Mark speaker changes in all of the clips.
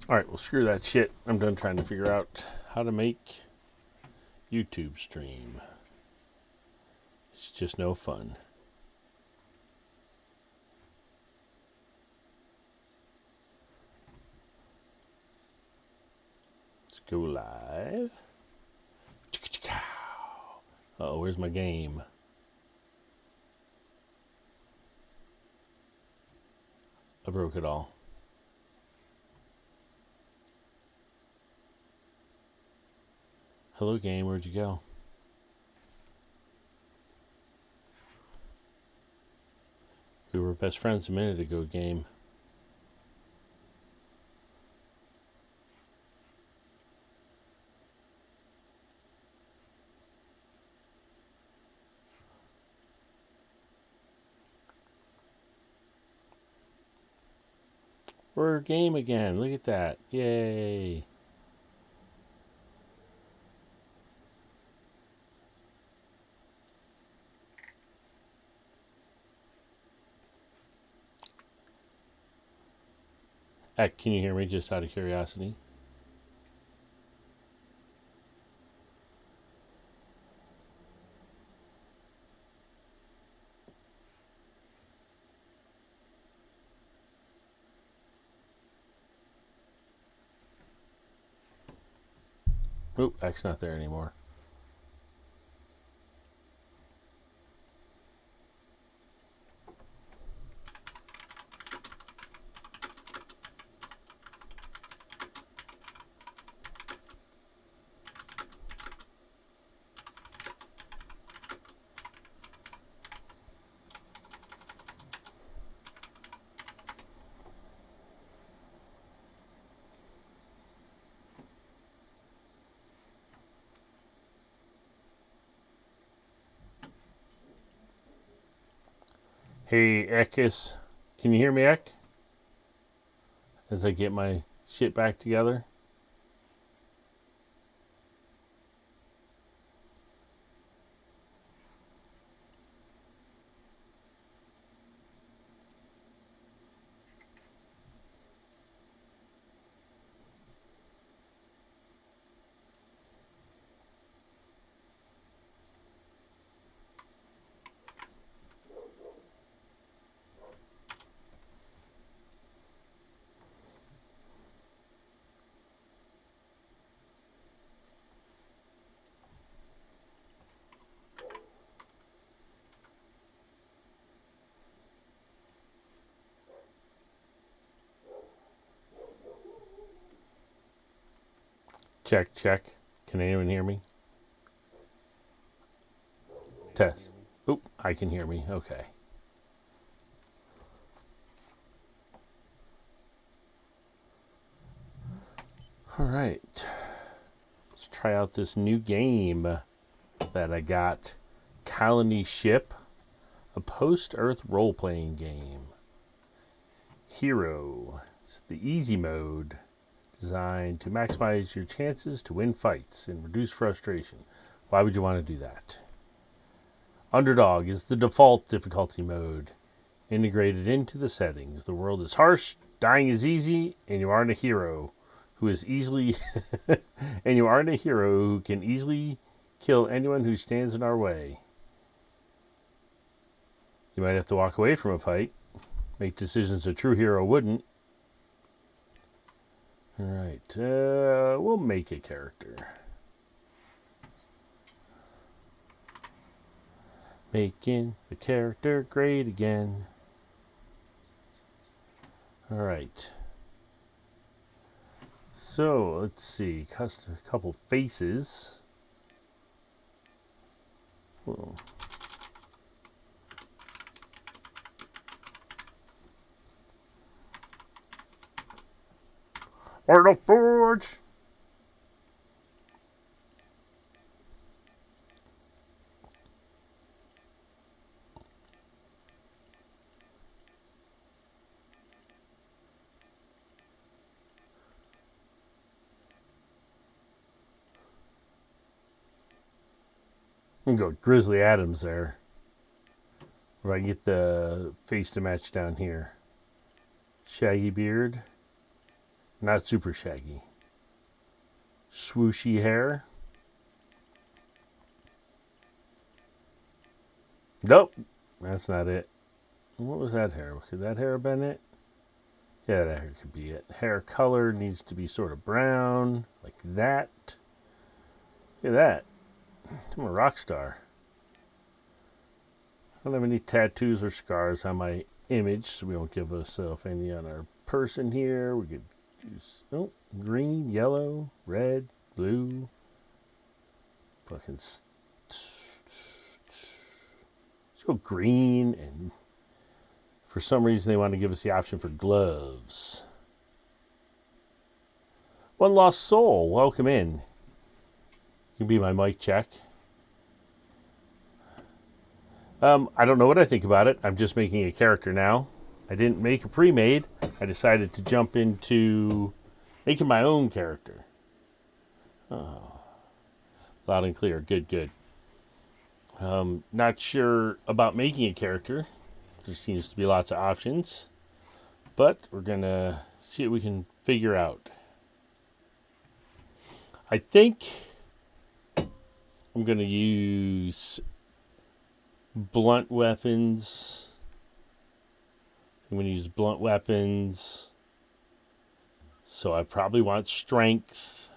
Speaker 1: Alright, well, screw that shit. I'm done trying to figure out how to make YouTube stream. It's just no fun. Let's go live. Uh-oh, where's my game? I broke it all. Hello, game. Where'd you go? We were best friends a minute ago, game. We're game again. Look at that. Yay. Heck, can you hear me just out of curiosity? Oop, X not there anymore. Hey, Ekis. Can you hear me, Ek? As I get my shit back together? Check, check. Can anyone hear me? Test. Oop, I can hear me. Okay. All right. Let's try out this new game that I got. Colony Ship, a post-Earth role-playing game. Hero. It's the easy mode, designed to maximize your chances to win fights and reduce frustration. Why would you want to do that? Underdog is the default difficulty mode, integrated into the settings. The world is harsh, dying is easy, and you aren't a hero who is easily and you aren't a hero who can easily kill anyone who stands in our way. You might have to walk away from a fight, make decisions a true hero wouldn't. All right, we'll make a character. Making the character great again. All right. So let's see, custom a couple faces. Whoa. Or the forge. I'm gonna go Grizzly Adams there. If I can get the face to match down here. Shaggy beard. Not super shaggy. Swooshy hair. Nope, that's not it. What was that hair? Could that hair have been it? Yeah, that hair could be it. Hair color needs to be sort of brown, like that. Look at that. I'm a rock star. I don't have any tattoos or scars on my image, so we don't give ourselves any on our person here. We could use green, yellow, red, blue. Fucking. Let's go green, and for some reason they want to give us the option for gloves. One Lost Soul, welcome in. You can be my mic check. I don't know what I think about it. I'm just making a character now. I didn't make a pre-made. I decided to jump into making my own character. Oh. Loud and clear. Good, good. Not sure about making a character. There seems to be lots of options. But we're going to see what we can figure out. I think I'm going to use blunt weapons. I'm going to use blunt weapons. So I probably want strength.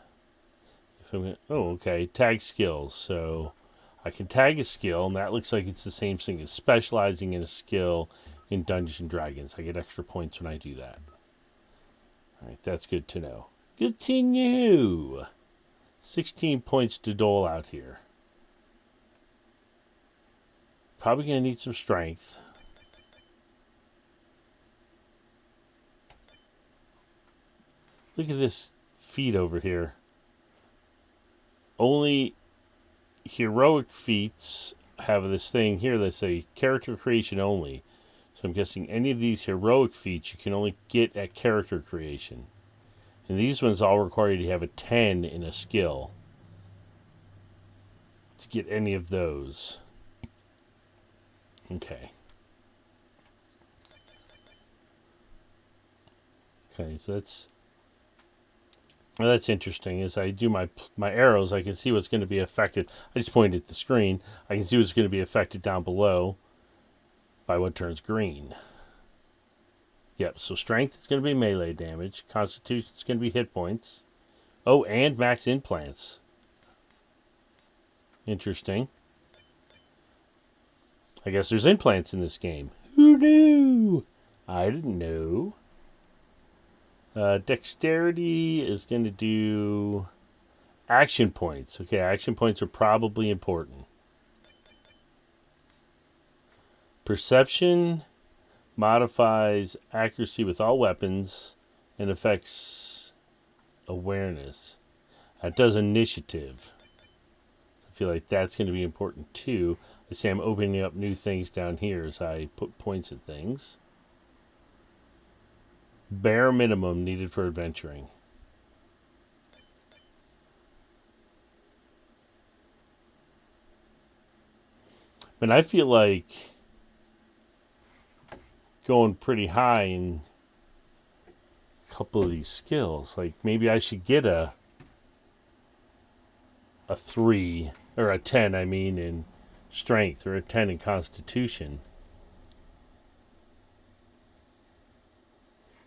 Speaker 1: If I'm gonna, okay. Tag skills. So I can tag a skill, and that looks like it's the same thing as specializing in a skill in Dungeons and Dragons. I get extra points when I do that. All right, that's good to know. Good to know. 16 points to dole out here. Probably going to need some strength. Look at this feat over here. Only heroic feats have this thing here that say character creation only. So I'm guessing any of these heroic feats you can only get at character creation. And these ones all require you to have a 10 in a skill to get any of those. Okay. Okay, so that's interesting. As I do my arrows, I can see what's going to be affected. I just pointed at the screen. I can see what's going to be affected down below by what turns green. Yep, so strength is going to be melee damage. Constitution is going to be hit points. Oh, and max implants. Interesting. I guess there's implants in this game. Who knew? I didn't know. Dexterity is going to do action points. Okay, action points are probably important. Perception modifies accuracy with all weapons and affects awareness. That does initiative. I feel like that's going to be important too. I see I'm opening up new things down here as I put points at things. Bare minimum needed for adventuring. But I feel like going pretty high in a couple of these skills. Like maybe I should get a 3 or a 10, I mean, in strength, or a 10 in constitution.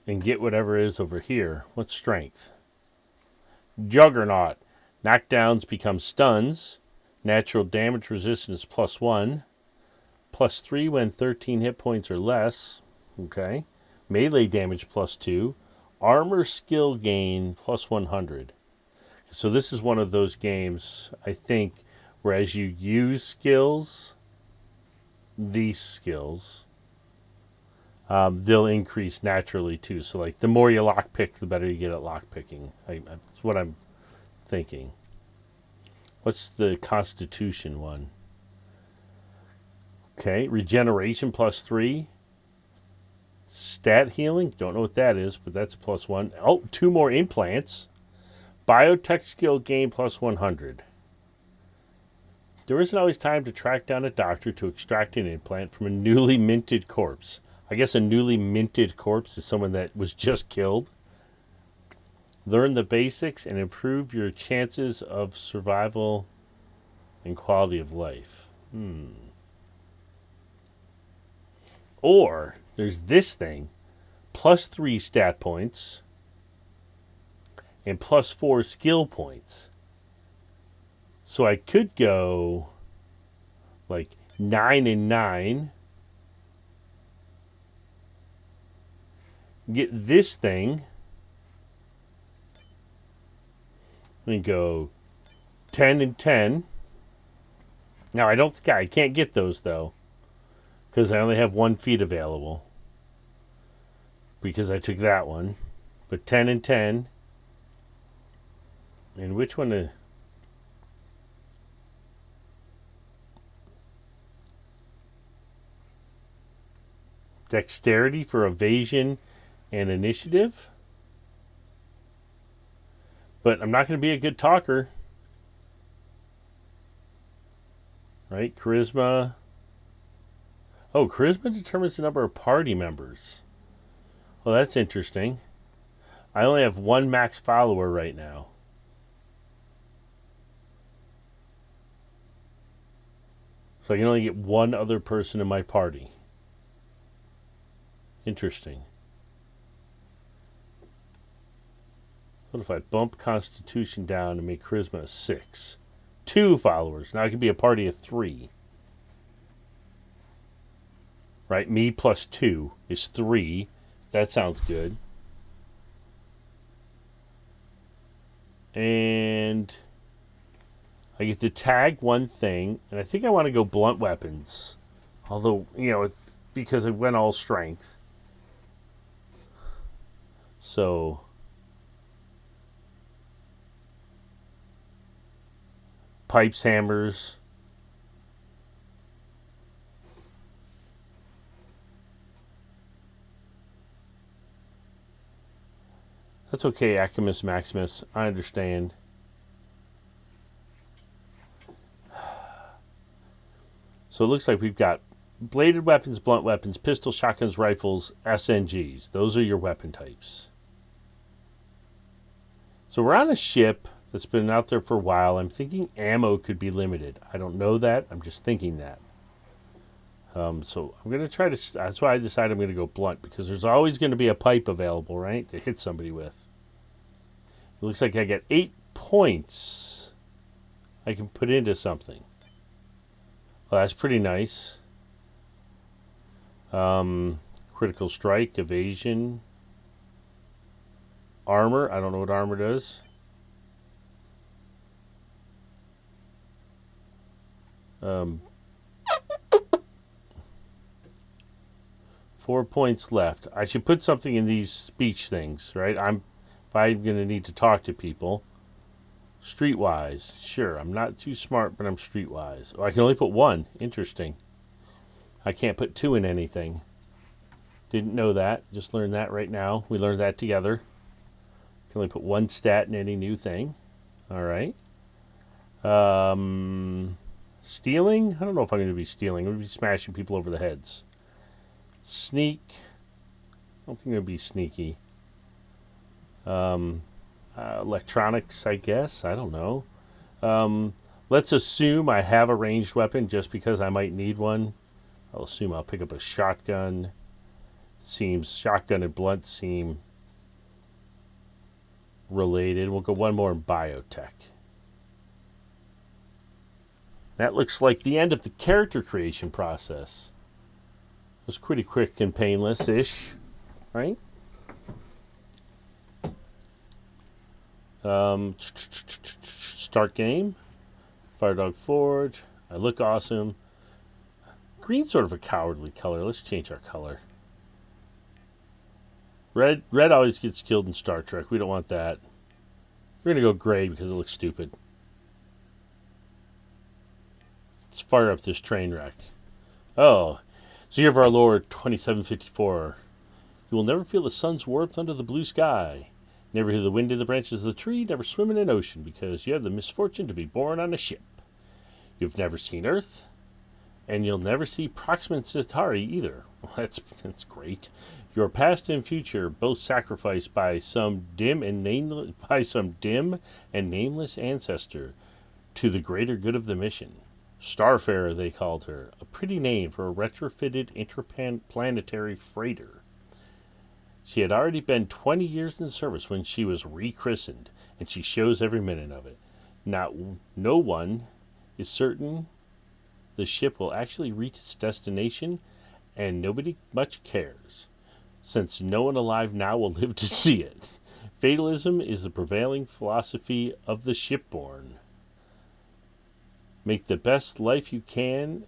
Speaker 1: And get whatever is over here. What's strength? Juggernaut. Knockdowns become stuns. Natural damage resistance +1. +3 when 13 hit points or less. Okay. Melee damage +2. Armor skill gain +100. So this is one of those games, I think, where as you use skills, these skills, they'll increase naturally too. So like the more you lockpick, the better you get at lockpicking. That's what I'm thinking. What's the Constitution one? Okay, regeneration +3. Stat healing, don't know what that is, but that's a +1. Oh, 2 more implants. Biotech skill gain +100. There isn't always time to track down a doctor to extract an implant from a newly minted corpse. I guess a newly minted corpse is someone that was just killed. Learn the basics and improve your chances of survival and quality of life. Or there's this thing, +3 stat points and +4 skill points. So I could go like 9 and 9. Get this thing. And go 10 and 10. Now I can't get those though, because I only have 1 feat available. Because I took that one. But 10 and 10. And which one? Dexterity for evasion and initiative. But I'm not going to be a good talker. Right? Charisma. Oh, charisma determines the number of party members. Well, that's interesting. I only have 1 max follower right now. So I can only get 1 other person in my party. Interesting. What if I bump Constitution down and make Charisma a 6? 2 followers. Now I can be a party of 3. Right? Me plus 2 is 3. That sounds good. And I get to tag 1 thing. And I think I want to go blunt weapons. Although, because it went all strength. So pipes, hammers. That's okay, Acamus Maximus. I understand. So it looks like we've got bladed weapons, blunt weapons, pistols, shotguns, rifles, SNGs. Those are your weapon types. So we're on a ship that's been out there for a while. I'm thinking ammo could be limited. I don't know that. I'm just thinking that. So I'm going to try to... That's why I decided I'm going to go blunt, because there's always going to be a pipe available, right, to hit somebody with. It looks like I get 8 points I can put into something. Well, that's pretty nice. Critical strike, evasion, armor. I don't know what armor does. 4 points left. I should put something in these speech things, right? If I'm going to need to talk to people. Streetwise. Sure, I'm not too smart, but I'm streetwise. Oh, I can only put 1. Interesting. I can't put 2 in anything. Didn't know that. Just learned that right now. We learned that together. Can only put 1 stat in any new thing. All right. Stealing? I don't know if I'm going to be stealing. I'm going to be smashing people over the heads. Sneak. I don't think I'm going to be sneaky. Electronics, I guess. I don't know. Let's assume I have a ranged weapon just because I might need one. I'll assume I'll pick up a shotgun. Seems shotgun and blunt seem related. We'll go 1 more in biotech. That looks like the end of the character creation process. It was pretty quick and painless-ish, right? Start game. Firedog Forge. I look awesome. Green's sort of a cowardly color. Let's change our color. Red always gets killed in Star Trek. We don't want that. We're going to go gray because it looks stupid. Let's fire up this train wreck. Oh, so Year of Our Lord 2754. You will never feel the sun's warmth under the blue sky. Never hear the wind in the branches of the tree. Never swim in an ocean because you have the misfortune to be born on a ship. You've never seen Earth. And you'll never see Proxima Centauri either. Well, that's great. Your past and future both sacrificed by some dim and nameless ancestor to the greater good of the mission. Starfarer, they called her, a pretty name for a retrofitted interplanetary freighter. She had already been 20 years in service when she was rechristened, and she shows every minute of it. No one is certain the ship will actually reach its destination, and nobody much cares, since no one alive now will live to see it. Fatalism is the prevailing philosophy of the shipborne. Make the best life you can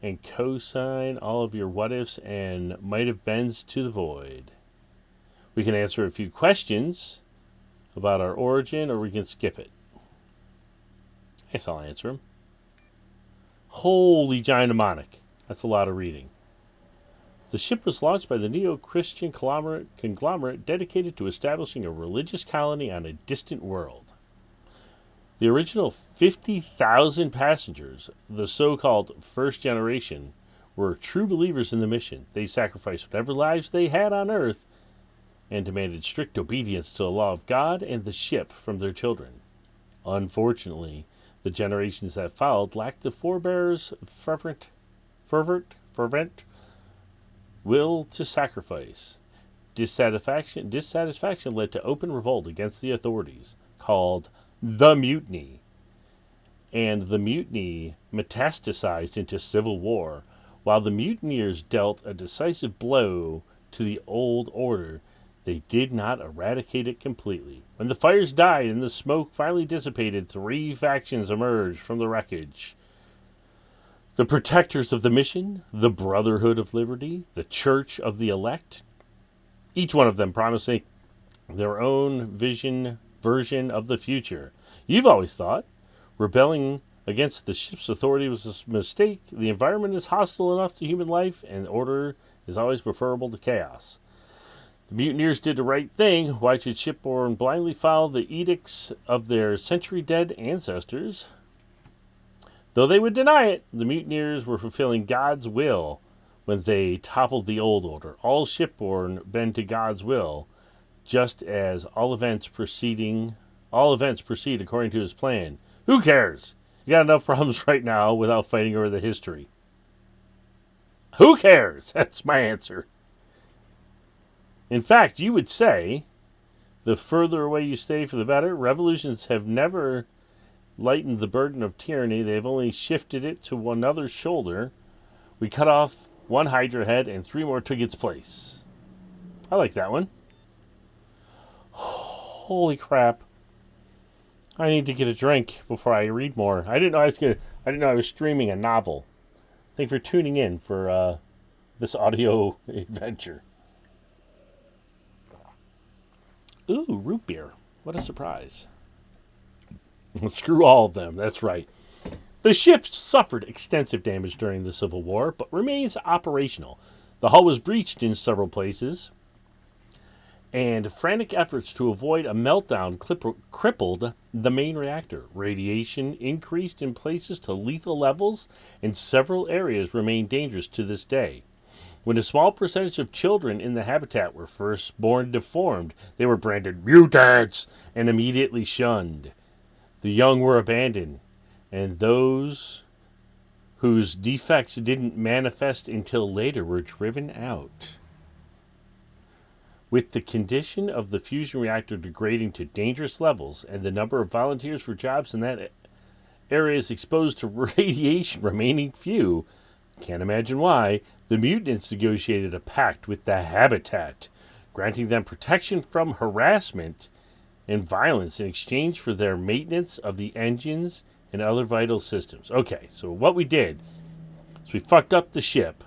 Speaker 1: and co-sign all of your what-ifs and might-have-beens to the void. We can answer a few questions about our origin, or we can skip it. I guess I'll answer them. Holy giant mnemonic. That's a lot of reading. The ship was launched by the Neo-Christian conglomerate dedicated to establishing a religious colony on a distant world. The original 50,000 passengers, the so-called first generation, were true believers in the mission. They sacrificed whatever lives they had on Earth and demanded strict obedience to the law of God and the ship from their children. Unfortunately, the generations that followed lacked the forebears' fervent will to sacrifice. Dissatisfaction led to open revolt against the authorities, called the Mutiny. And the mutiny metastasized into civil war. While the mutineers dealt a decisive blow to the old order, they did not eradicate it completely. When the fires died and the smoke finally dissipated, 3 factions emerged from the wreckage. The protectors of the mission, the Brotherhood of Liberty, the Church of the Elect, each one of them promising their own version of the future. You've always thought rebelling against the ship's authority was a mistake. The environment is hostile enough to human life, and order is always preferable to chaos. The mutineers did the right thing. Why should shipborne blindly follow the edicts of their century-dead ancestors? Though they would deny it, the mutineers were fulfilling God's will when they toppled the old order. All shipborne bend to God's will, just as all events proceed according to his plan. Who cares? You got enough problems right now without fighting over the history. Who cares? That's my answer. In fact, you would say, the further away you stay for the better. Revolutions have never lightened the burden of tyranny. They've only shifted it to another's shoulder. We cut off one Hydra head and 3 more took its place. I like that one. Holy crap. I need to get a drink before I read more. I didn't know I was streaming a novel. Thanks for tuning in for this audio adventure. Ooh, root beer. What a surprise. Screw all of them, that's right. The ship suffered extensive damage during the Civil War, but remains operational. The hull was breached in several places, and frantic efforts to avoid a meltdown crippled the main reactor. Radiation increased in places to lethal levels, and several areas remain dangerous to this day. When a small percentage of children in the habitat were first born deformed, they were branded mutants and immediately shunned. The young were abandoned, and those whose defects didn't manifest until later were driven out. With the condition of the fusion reactor degrading to dangerous levels and the number of volunteers for jobs in that areas exposed to radiation remaining few, can't imagine why, the mutants negotiated a pact with the habitat, granting them protection from harassment and violence in exchange for their maintenance of the engines and other vital systems. Okay, so what we did is we fucked up the ship.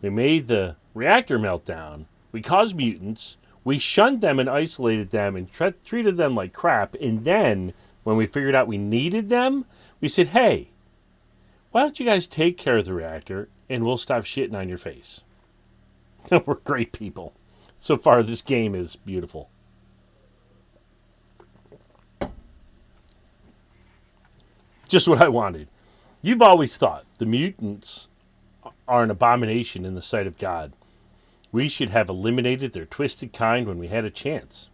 Speaker 1: We made the reactor meltdown. We caused mutants. We shunned them and isolated them and treated them like crap. And then, when we figured out we needed them, we said, hey, why don't you guys take care of the reactor and we'll stop shitting on your face? We're great people. So far, this game is beautiful. Just what I wanted. You've always thought the mutants are an abomination in the sight of God. We should have eliminated their twisted kind when we had a chance.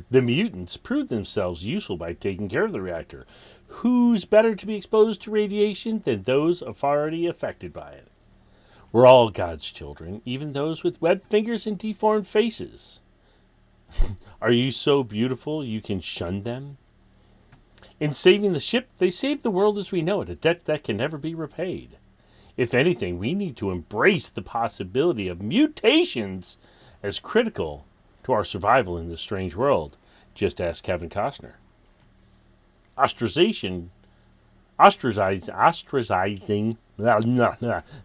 Speaker 1: The mutants proved themselves useful by taking care of the reactor. Who's better to be exposed to radiation than those already affected by it? We're all God's children, even those with webbed fingers and deformed faces. Are you so beautiful you can shun them? In saving the ship, they saved the world as we know it, a debt that can never be repaid. If anything, we need to embrace the possibility of mutations as critical to our survival in this strange world. Just ask Kevin Costner. Ostracizing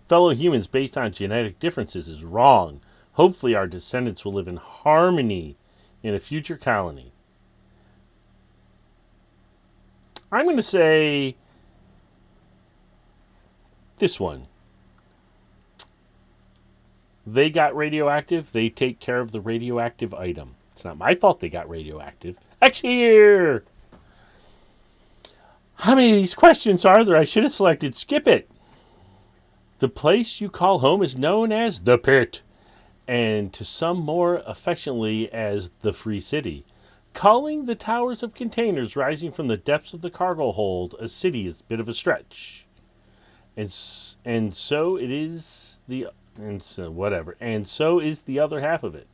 Speaker 1: fellow humans based on genetic differences is wrong. Hopefully our descendants will live in harmony in a future colony. I'm going to say this one. They got radioactive. They take care of the radioactive item. It's not my fault they got radioactive. X here! How many of these questions are there? I should have selected skip it. The place you call home is known as the pit, and to some more affectionately as the Free City. Calling the towers of containers rising from the depths of the cargo hold a city is a bit of a stretch. And so it is and so is the other half of it.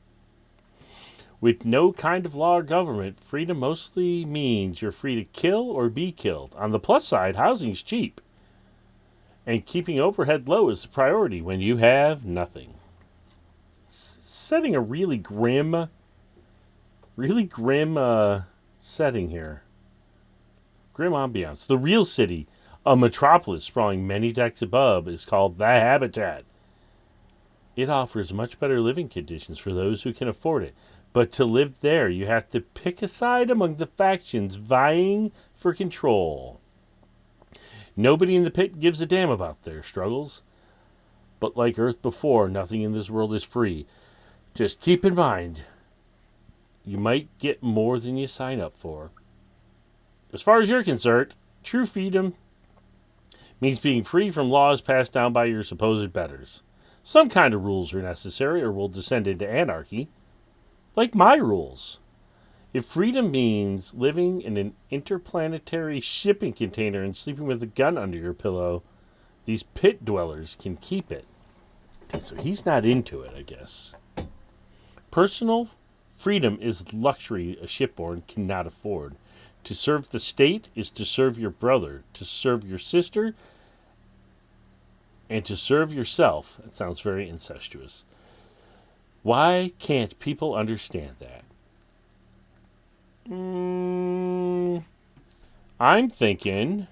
Speaker 1: With no kind of law or government, freedom mostly means you're free to kill or be killed. On the plus side, housing's cheap. And keeping overhead low is the priority when you have nothing. Setting a really grim setting here. Grim ambiance. The real city, a metropolis sprawling many decks above, is called the Habitat. It offers much better living conditions for those who can afford it. But to live there, you have to pick a side among the factions vying for control. Nobody in the pit gives a damn about their struggles. But like Earth before, nothing in this world is free. Just keep in mind, you might get more than you sign up for. As far as you're concerned, true freedom means being free from laws passed down by your supposed betters. Some kind of rules are necessary or will descend into anarchy. Like my rules. If freedom means living in an interplanetary shipping container and sleeping with a gun under your pillow, these pit dwellers can keep it. Okay, so he's not into it, I guess. Personal freedom is luxury a shipborne cannot afford. To serve the state is to serve your brother, to serve your sister, and to serve yourself. That sounds very incestuous. Why can't people understand that? I'm thinking,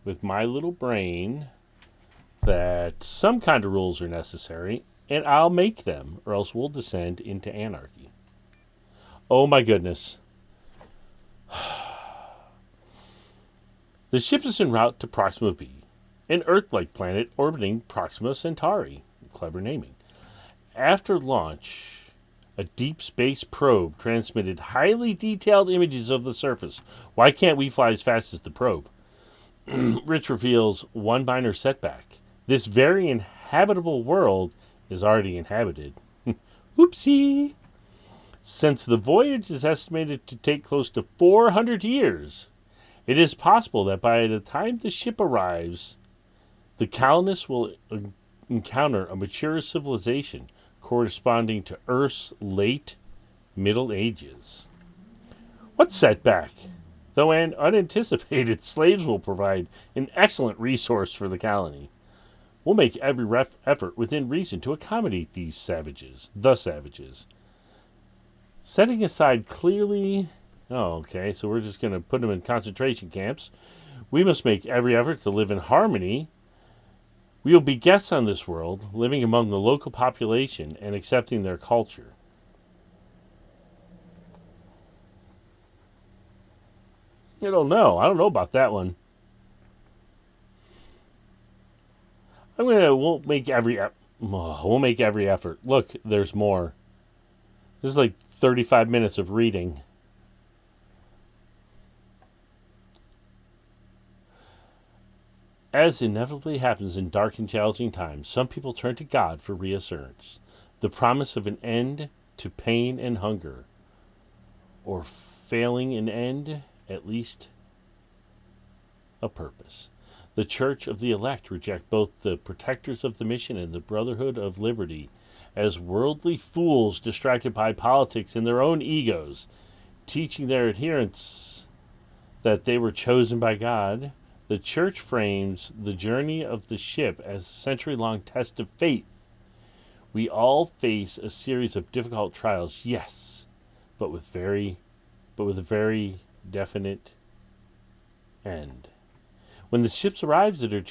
Speaker 1: with my little brain, that some kind of rules are necessary, and I'll make them, or else we'll descend into anarchy. Oh my goodness. The ship is en route to Proxima b, an Earth-like planet orbiting Proxima Centauri. Clever naming. After launch, a deep space probe transmitted highly detailed images of the surface. Why can't we fly as fast as the probe? Rich reveals one minor setback. This very inhabitable world is already inhabited. Oopsie! Since the voyage is estimated to take close to 400 years, it is possible that by the time the ship arrives, the colonists will encounter a mature civilization corresponding to Earth's late Middle Ages. What setback? Though unanticipated, slaves will provide an excellent resource for the colony. We'll make every effort within reason to accommodate the savages. Setting aside clearly... Oh, okay, so we're just going to put them in concentration camps. We must make every effort to live in harmony. We will be guests on this world, living among the local population and accepting their culture. I don't know. I don't know about that one. We'll make every effort. Look, there's more. This is like 35 minutes of reading. As inevitably happens in dark and challenging times, some people turn to God for reassurance, the promise of an end to pain and hunger, or failing an end, at least a purpose. The Church of the Elect reject both the protectors of the mission and the Brotherhood of Liberty as worldly fools distracted by politics and their own egos, teaching their adherents that they were chosen by God. The Church frames the journey of the ship as a century-long test of faith. We all face a series of difficult trials, yes, but with a very definite end. When the ships arrives at their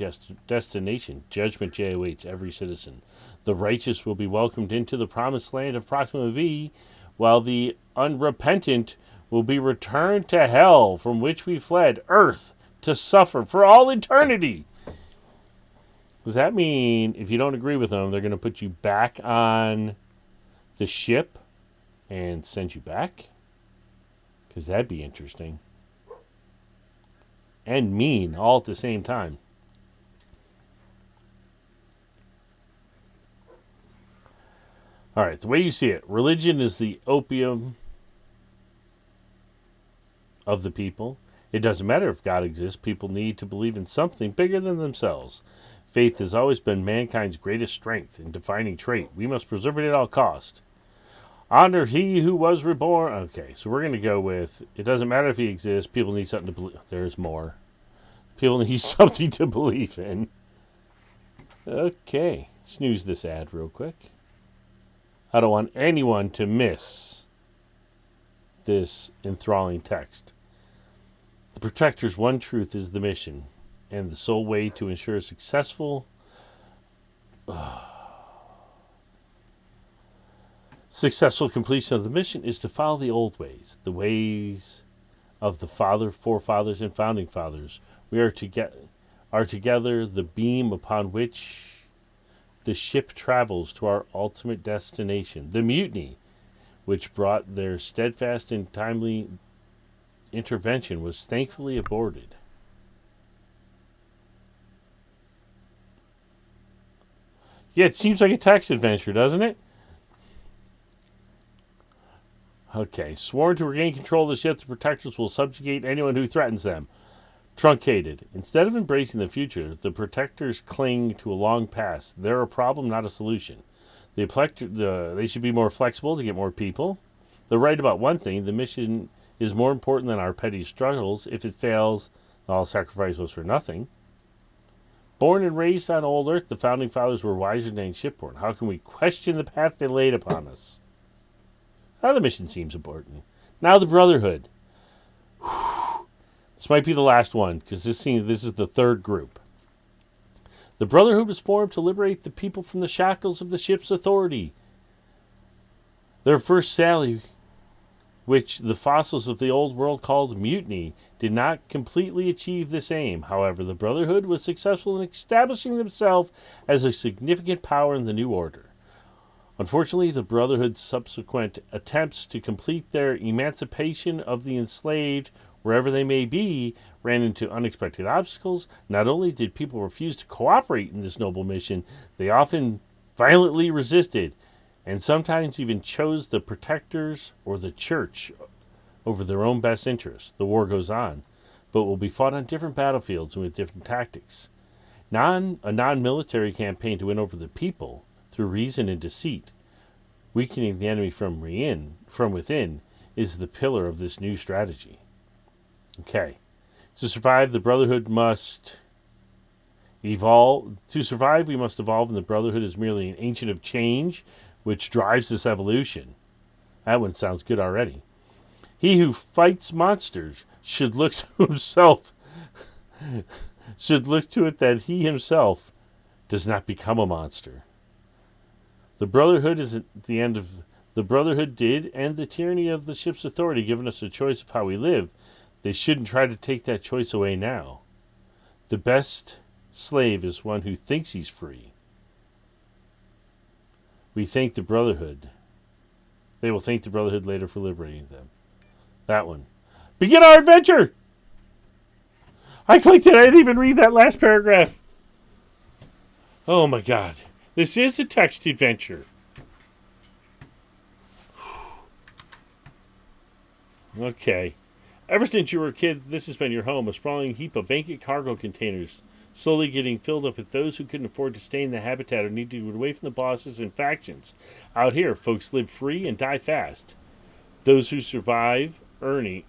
Speaker 1: destination, judgment day awaits every citizen. The righteous will be welcomed into the promised land of Proxima B, while the unrepentant will be returned to hell from which we fled, Earth, to suffer for all eternity. Does that mean if you don't agree with them, they're going to put you back on the ship and send you back? Because that'd be interesting. And mean all at the same time. All right, the way you see it, religion is the opium of the people. It doesn't matter if God exists. People need to believe in something bigger than themselves. Faith has always been mankind's greatest strength and defining trait. We must preserve it at all cost. Honor he who was reborn. Okay, so we're going to go with, it doesn't matter if he exists. People need something to believe. There's more. People need something to believe in. Okay, snooze this ad real quick. I don't want anyone to miss this enthralling text. The Protector's one truth is the mission, and the sole way to ensure successful completion of the mission is to follow the old ways, the ways of the forefathers, and founding fathers. We are together the beam upon which the ship travels to our ultimate destination. The mutiny, which brought their steadfast and timely intervention, was thankfully aborted. Yeah, it seems like a text adventure, doesn't it? Okay, sworn to regain control of the ship, the Protectors will subjugate anyone who threatens them. Truncated. Instead of embracing the future, the Protectors cling to a long past. They're a problem, not a solution. They should be more flexible to get more people. They're right about one thing. The mission is more important than our petty struggles. If it fails, all sacrifice was for nothing. Born and raised on old Earth, the Founding Fathers were wiser than shipborn. How can we question the path they laid upon us? Now the mission seems important. Now the Brotherhood. This might be the last one, because this is the third group. The Brotherhood was formed to liberate the people from the shackles of the ship's authority. Their first sally, which the fossils of the old world called mutiny, did not completely achieve this aim. However, the Brotherhood was successful in establishing themselves as a significant power in the new order. Unfortunately, the Brotherhood's subsequent attempts to complete their emancipation of the enslaved, wherever they may be, ran into unexpected obstacles. Not only did people refuse to cooperate in this noble mission, they often violently resisted, and sometimes even chose the Protectors or the Church over their own best interests. The war goes on, but will be fought on different battlefields and with different tactics. A non-military campaign to win over the people through reason and deceit, weakening the enemy from within, is the pillar of this new strategy. Okay. To survive, the Brotherhood must evolve. To survive, we must evolve, and the Brotherhood is merely an agent of change which drives this evolution. That one sounds good already. He who fights monsters should look to himself, should look to it that he himself does not become a monster. The Brotherhood is at the end of the Brotherhood did end the tyranny of the ship's authority, giving us a choice of how we live. They shouldn't try to take that choice away now. The best slave is one who thinks he's free. We thank the Brotherhood. They will thank the Brotherhood later for liberating them. That one. Begin our adventure! I clicked it. I didn't even read that last paragraph. Oh my god. This is a text adventure. Okay. Ever since you were a kid, this has been your home, a sprawling heap of vacant cargo containers, slowly getting filled up with those who couldn't afford to stay in the habitat or need to get away from the bosses and factions. Out here, folks live free and die fast. Those who survive earning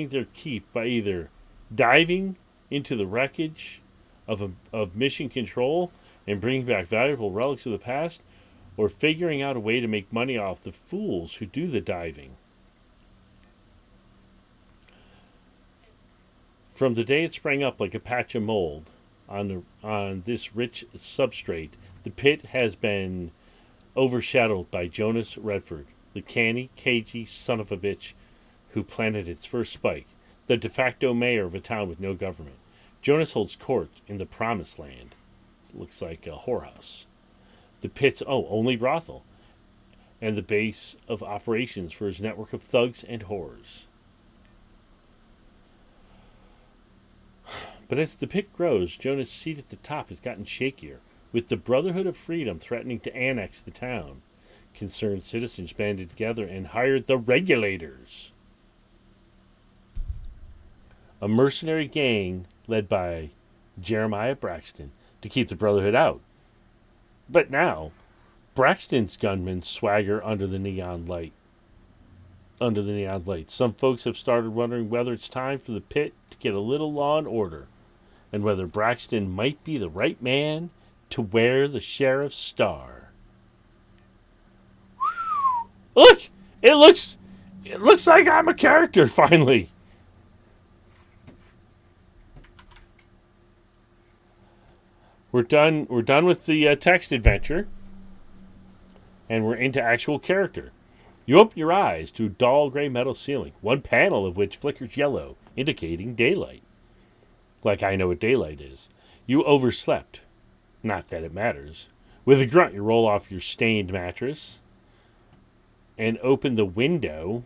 Speaker 1: their keep by either diving into the wreckage of mission control and bringing back valuable relics of the past, or figuring out a way to make money off the fools who do the diving. From the day it sprang up like a patch of mold on this rich substrate, the pit has been overshadowed by Jonas Redford, the canny, cagey son of a bitch who planted its first spike, the de facto mayor of a town with no government. Jonas holds court in the Promised Land. It looks like a whorehouse. The pit's only brothel, and the base of operations for his network of thugs and whores. But as the pit grows, Jonas' seat at the top has gotten shakier, with the Brotherhood of Freedom threatening to annex the town. Concerned citizens banded together and hired the Regulators, a mercenary gang led by Jeremiah Braxton, to keep the Brotherhood out. But now, Braxton's gunmen swagger under the neon light. Some folks have started wondering whether it's time for the pit to get a little law and order, and whether Braxton might be the right man to wear the sheriff's star. Look! It looks like I'm a character, finally. We're done with the text adventure, and we're into actual character. You open your eyes to a dull gray metal ceiling, one panel of which flickers yellow, indicating daylight. Like I know what daylight is. You overslept. Not that it matters. With a grunt, you roll off your stained mattress and open the window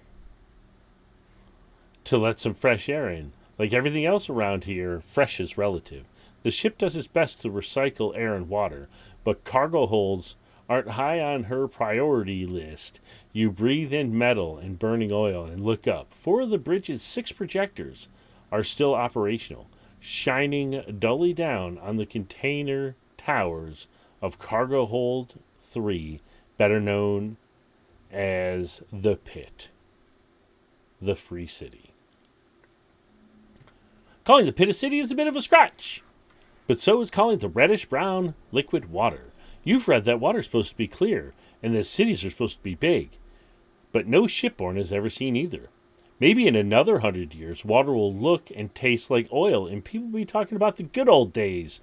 Speaker 1: to let some fresh air in. Like everything else around here, fresh is relative. The ship does its best to recycle air and water, but cargo holds aren't high on her priority list. You breathe in metal and burning oil and look up. 4 of the bridge's 6 projectors are still operational, shining dully down on the container towers of Cargo Hold 3, better known as the Pit, the Free City. Calling the Pit a city is a bit of a scratch, but so is calling the reddish-brown liquid water. You've read that water's supposed to be clear, and that cities are supposed to be big, but no shipborne has ever seen either. Maybe in another 100 years, water will look and taste like oil, and people will be talking about the good old days,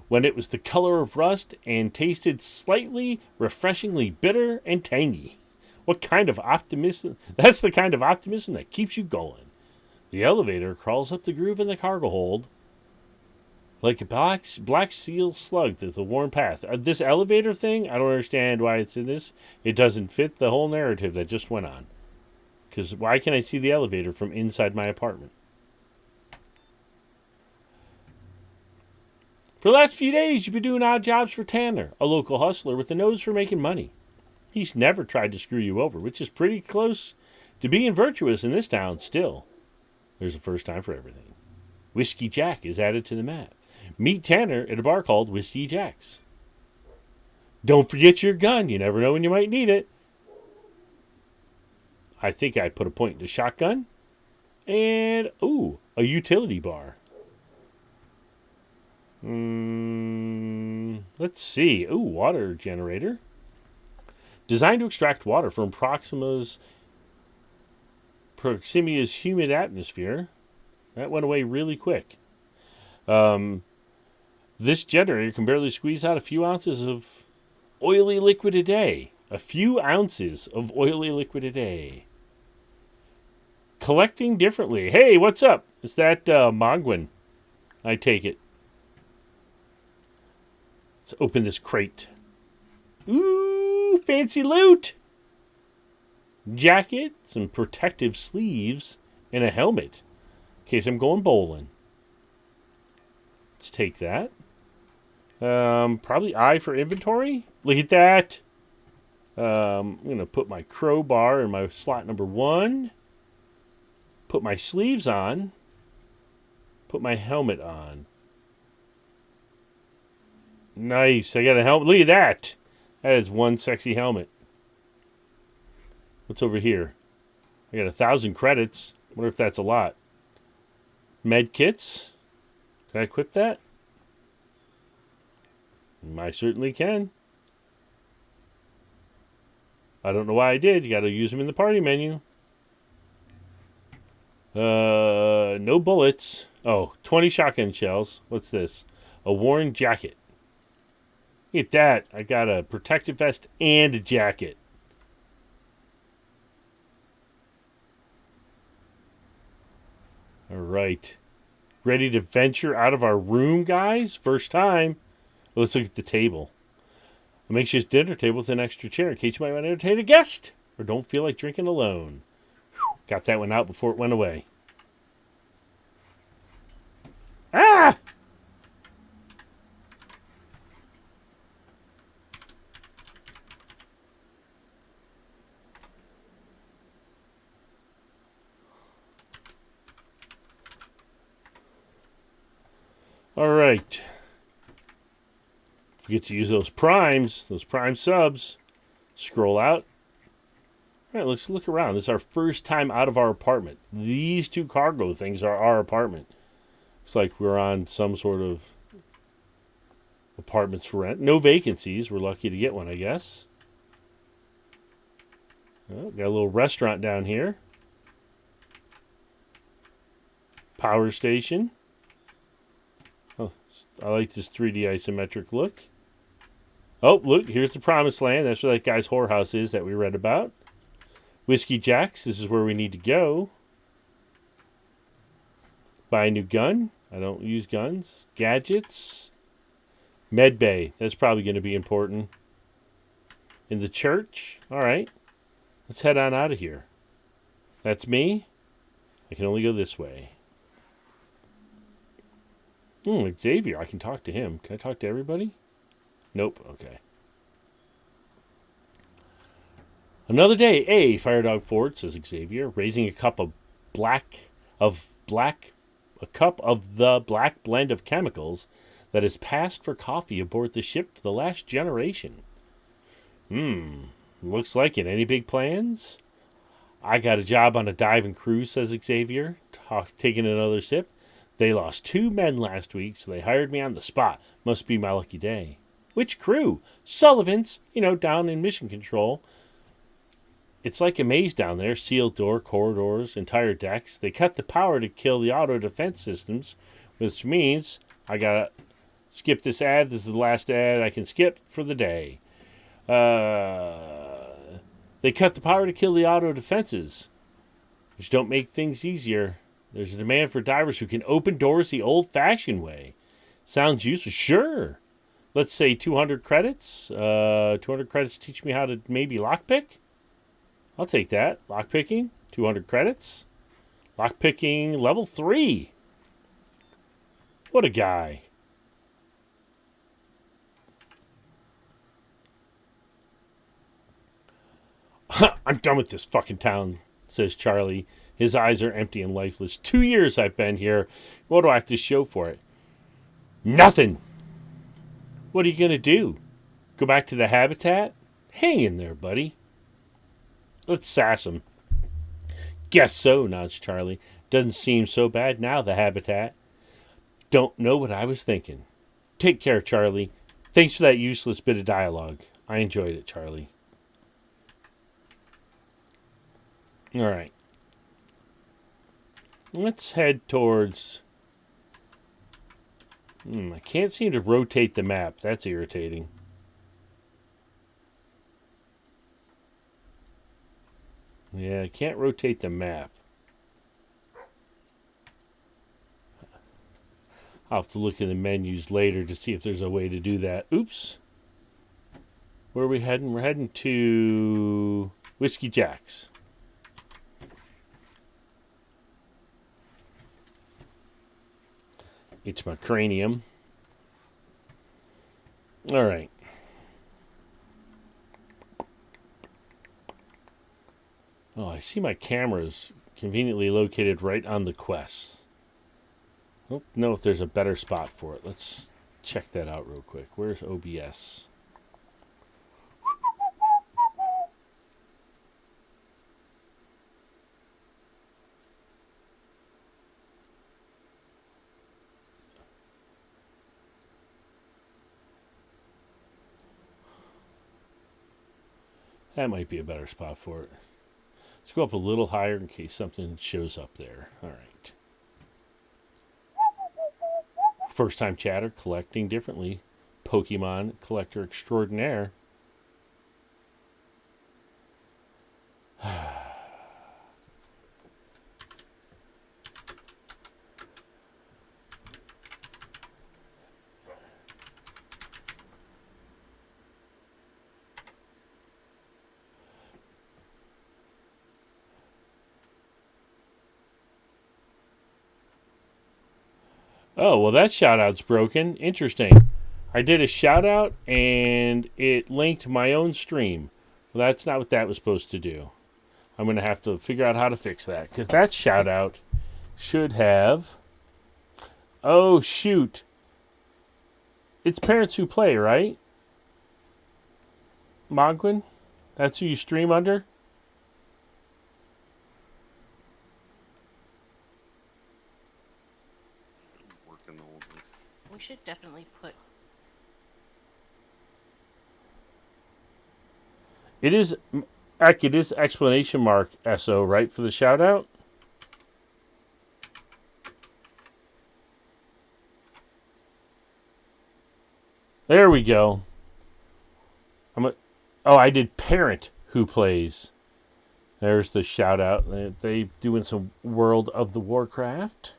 Speaker 1: when it was the color of rust and tasted slightly, refreshingly bitter and tangy. What kind of optimism? That's the kind of optimism that keeps you going. The elevator crawls up the groove in the cargo hold like a black seal slug through the worn path. This elevator thing, I don't understand why it's in this. It doesn't fit the whole narrative that just went on. Because why can I see the elevator from inside my apartment? For the last few days, you've been doing odd jobs for Tanner, a local hustler with a nose for making money. He's never tried to screw you over, which is pretty close to being virtuous in this town still. There's a first time for everything. Whiskey Jack is added to the map. Meet Tanner at a bar called Whiskey Jack's. Don't forget your gun. You never know when you might need it. I think I put a point in the shotgun. And, a utility bar. Let's see. Water generator. Designed to extract water from Proximia's humid atmosphere. That went away really quick. This generator can barely squeeze out a few ounces of oily liquid a day. A few ounces of oily liquid a day. Collecting differently. Hey, what's up? Is that Mogwin? I take it. Let's open this crate. Ooh, fancy loot. Jacket, some protective sleeves, and a helmet. case I'm going bowling. Let's take that. Probably I for inventory. Look at that. I'm going to put my crowbar in my slot number 1. Put my sleeves on. Put my helmet on. Nice. I got a helmet. Look at that. That is one sexy helmet. What's over here? I got 1,000 credits. Wonder if that's a lot. Med kits. Can I equip that? I certainly can. I don't know why I did. You got to use them in the party menu. No bullets. Oh, 20 shotgun shells. What's this? A worn jacket. Look at that. I got a protective vest and a jacket. All right. Ready to venture out of our room, guys? First time. Well, let's look at the table. A makeshift dinner table with an extra chair in case you might want to entertain a guest or don't feel like drinking alone. Whew. Got that one out before it went away. Ah! All right. Forget to use those prime subs. Scroll out. All right, let's look around. This is our first time out of our apartment. These 2 cargo things are our apartment. Looks like we're on some sort of apartments for rent. No vacancies. We're lucky to get one, I guess. Oh, got a little restaurant down here. Power station. Oh, I like this 3D isometric look. Oh, look, here's the promised land. That's where that guy's whorehouse is that we read about. Whiskey Jack's, this is where we need to go. Buy a new gun. I don't use guns. Gadgets. Med bay, that's probably going to be important. In the church. All right, let's head on out of here. That's me. I can only go this way. Xavier, I can talk to him. Can I talk to everybody? Nope. Okay. Another day, Firedog Ford, says Xavier, raising a cup of a cup of the black blend of chemicals that is passed for coffee aboard the ship for the last generation. Looks like it. Any big plans? I got a job on a diving cruise, says Xavier, taking another sip. They lost 2 men last week, so they hired me on the spot. Must be my lucky day. Which crew? Sullivan's, down in mission control. It's like a maze down there. Sealed door, corridors, entire decks. They cut the power to kill the auto defense systems, which means I gotta skip this ad. This is the last ad I can skip for the day. They cut the power to kill the auto defenses, which don't make things easier. There's a demand for divers who can open doors the old-fashioned way. Sounds useful? Sure. Let's say 200 credits. 200 credits teach me how to maybe lockpick? I'll take that. Lockpicking, 200 credits. Lockpicking level 3. What a guy. I'm done with this fucking town, says Charlie. His eyes are empty and lifeless. 2 years I've been here. What do I have to show for it? Nothing. What are you going to do? Go back to the habitat? Hang in there, buddy. Let's sass him. Guess so, nods Charlie. Doesn't seem so bad now, the habitat. Don't know what I was thinking. Take care, Charlie. Thanks for that useless bit of dialogue. I enjoyed it, Charlie. All right. Let's head towards... I can't seem to rotate the map. That's irritating. Yeah, I can't rotate the map. I'll have to look in the menus later to see if there's a way to do that. Oops. Where are we heading? We're heading to Whiskey Jack's. It's my cranium. All right. Oh, I see my cameras conveniently located right on the quest. I don't know if there's a better spot for it. Let's check that out real quick. Where's OBS? That might be a better spot for it. Let's go up a little higher in case something shows up there. All right. First time chatter, collecting differently. Pokemon collector extraordinaire. Oh, well, that shout out's broken. Interesting. I did a shout out and it linked my own stream. Well, that's not what that was supposed to do. I'm going to have to figure out how to fix that because that shout out should have. Oh, shoot. It's Parents Who Play, right? Mogwin? That's who you stream under?
Speaker 2: Working all this.
Speaker 3: We should definitely put.
Speaker 1: It is. Heck, it is exclamation mark SO, right, for the shout out? There we go. I did Parent Who Plays. There's the shout out. They doing some World of the Warcraft.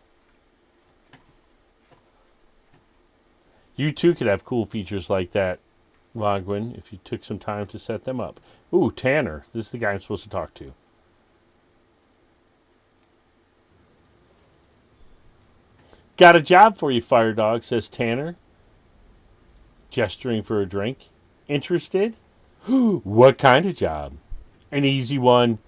Speaker 1: You too could have cool features like that, Logwin, if you took some time to set them up. Ooh, Tanner. This is the guy I'm supposed to talk to. Got a job for you, Fire Dog, says Tanner, gesturing for a drink. Interested? What kind of job? An easy one.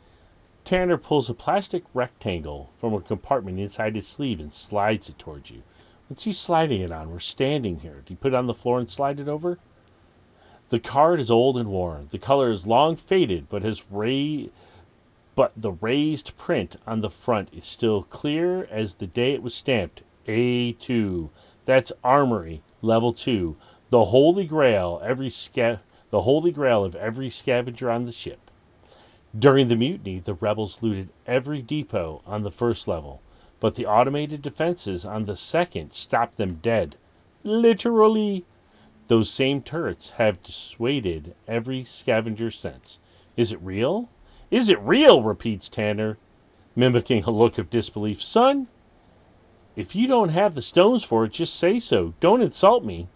Speaker 1: Tanner pulls a plastic rectangle from a compartment inside his sleeve and slides it towards you. What's he sliding it on? We're standing here. Do you put it on the floor and slide it over? The card is old and worn. The color is long faded, but the raised print on the front is still clear as the day it was stamped. A2. That's Armory, level 2. The holy grail of every scavenger on the ship. During the mutiny, the rebels looted every depot on the first level, but the automated defenses on the second stopped them dead. Literally. Those same turrets have dissuaded every scavenger since. Is it real? Is it real? Repeats Tanner, mimicking a look of disbelief. Son, if you don't have the stones for it, just say so. Don't insult me.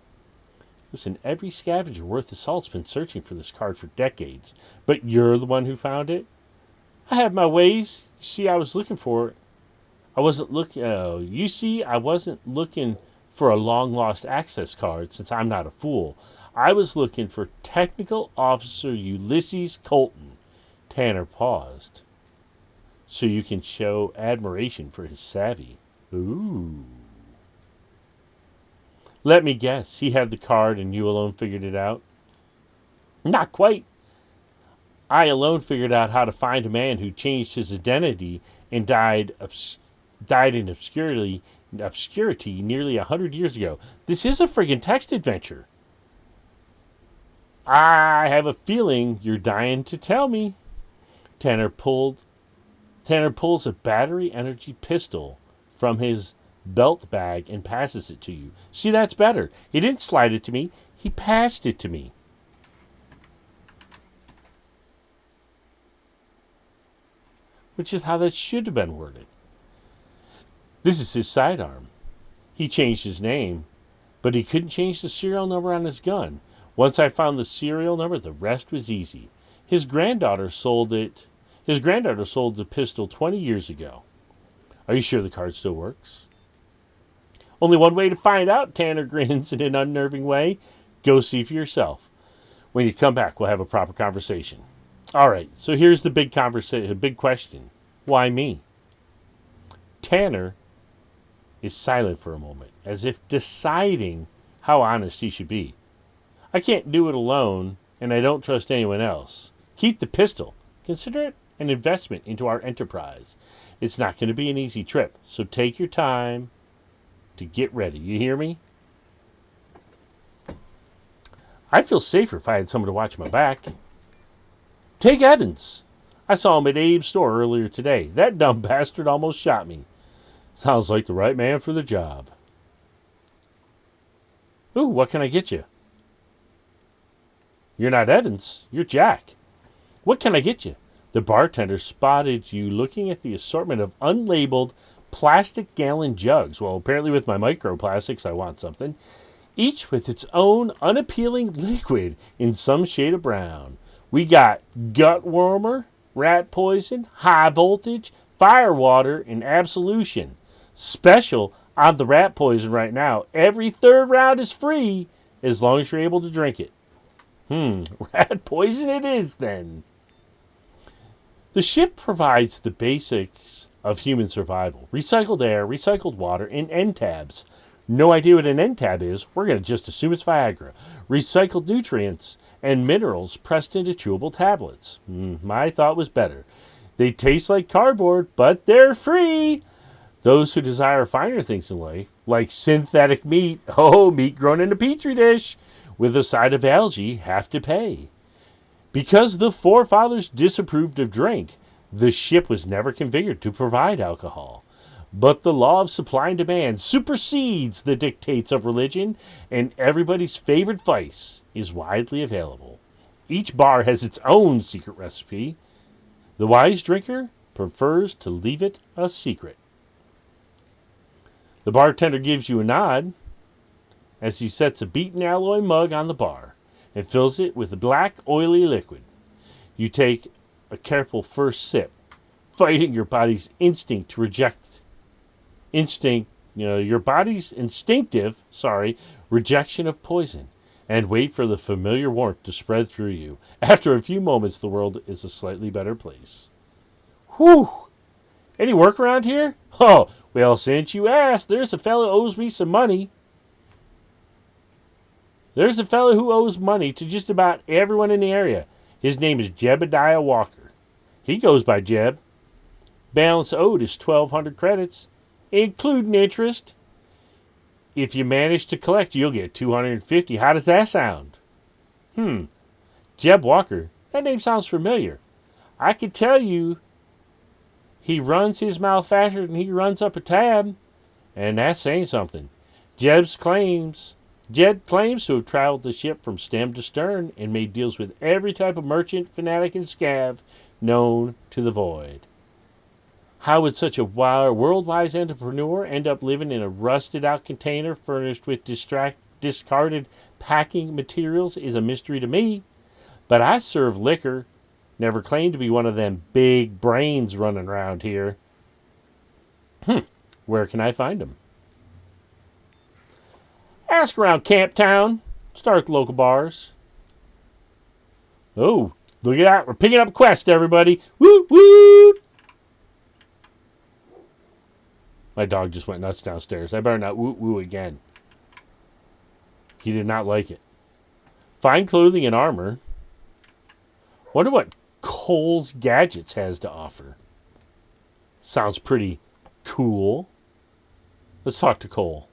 Speaker 1: Listen, every scavenger worth the salt's been searching for this card for decades, but you're the one who found it? I have my ways. You see, I was looking for it. I wasn't looking for a long-lost access card, since I'm not a fool. I was looking for Technical Officer Ulysses Colton. Tanner paused. So you can show admiration for his savvy. Ooh. Let me guess, he had the card and you alone figured it out? Not quite. I alone figured out how to find a man who changed his identity and died in obscurity nearly 100 years ago. This is a friggin' text adventure. I have a feeling you're dying to tell me. Tanner pulls a battery energy pistol from his belt bag and passes it to you. See, that's better. He didn't slide it to me. He passed it to me. Which is how that should have been worded. This is his sidearm. He changed his name, but he couldn't change the serial number on his gun. Once I found the serial number, the rest was easy. His granddaughter sold the pistol 20 years ago. Are you sure the card still works? Only one way to find out, Tanner grins in an unnerving way. Go see for yourself. When you come back, we'll have a proper conversation. All right, so here's the big question. Why me? Tanner is silent for a moment, as if deciding how honest he should be. I can't do it alone, and I don't trust anyone else. Keep the pistol. Consider it an investment into our enterprise. It's not going to be an easy trip, so take your time to get ready. You hear me? I'd feel safer if I had someone to watch my back. Take Evans. I saw him at Abe's store earlier today. That dumb bastard almost shot me. Sounds like the right man for the job. Ooh, what can I get you? You're not Evans. You're Jack. What can I get you? The bartender spotted you looking at the assortment of unlabeled plastic gallon jugs. Well, apparently with my microplastics, I want something. Each with its own unappealing liquid in some shade of brown. We got gut warmer, rat poison, high voltage, fire water, and absolution. Special on the rat poison right now. Every third round is free as long as you're able to drink it. Rat poison it is then. The ship provides the basics of human survival. Recycled air, recycled water, and end tabs. No idea what an end tab is? We're going to just assume it's Viagra. Recycled nutrients and minerals pressed into chewable tablets. My thought was better. They taste like cardboard, but they're free. Those who desire finer things in life, like synthetic meat, meat grown in a petri dish, with a side of algae, have to pay. Because the forefathers disapproved of drink, the ship was never configured to provide alcohol. But the law of supply and demand supersedes the dictates of religion, and everybody's favorite vice is widely available. Each bar has its own secret recipe. The wise drinker prefers to leave it a secret. The bartender gives you a nod as he sets a beaten alloy mug on the bar and fills it with a black, oily liquid. You take a careful first sip, fighting your body's instinct to reject your body's instinctive, rejection of poison, and wait for the familiar warmth to spread through you. After a few moments, the world is a slightly better place. Whew! Any work around here? Oh, well, since you asked, there's a fellow who owes me some money. There's a fellow who owes money to just about everyone in the area. His name is Jebediah Walker. He goes by Jeb. Balance owed is 1,200 credits, including interest. If you manage to collect, you'll get 250. How does that sound? Jeb Walker. That name sounds familiar. I could tell you he runs his mouth faster than he runs up a tab, and that's saying something. Jed claims to have traveled the ship from stem to stern and made deals with every type of merchant, fanatic, and scav known to the void. How would such a worldwide entrepreneur end up living in a rusted-out container furnished with discarded packing materials is a mystery to me. But I serve liquor. Never claimed to be one of them big brains running around here. Where can I find them? Ask around Camp Town. Start at the local bars. Oh, look at that. We're picking up a quest, everybody. Woot, woot. My dog just went nuts downstairs. I better not woot, woo again. He did not like it. Fine clothing and armor. Wonder what Cole's Gadgets has to offer. Sounds pretty cool. Let's talk to Cole.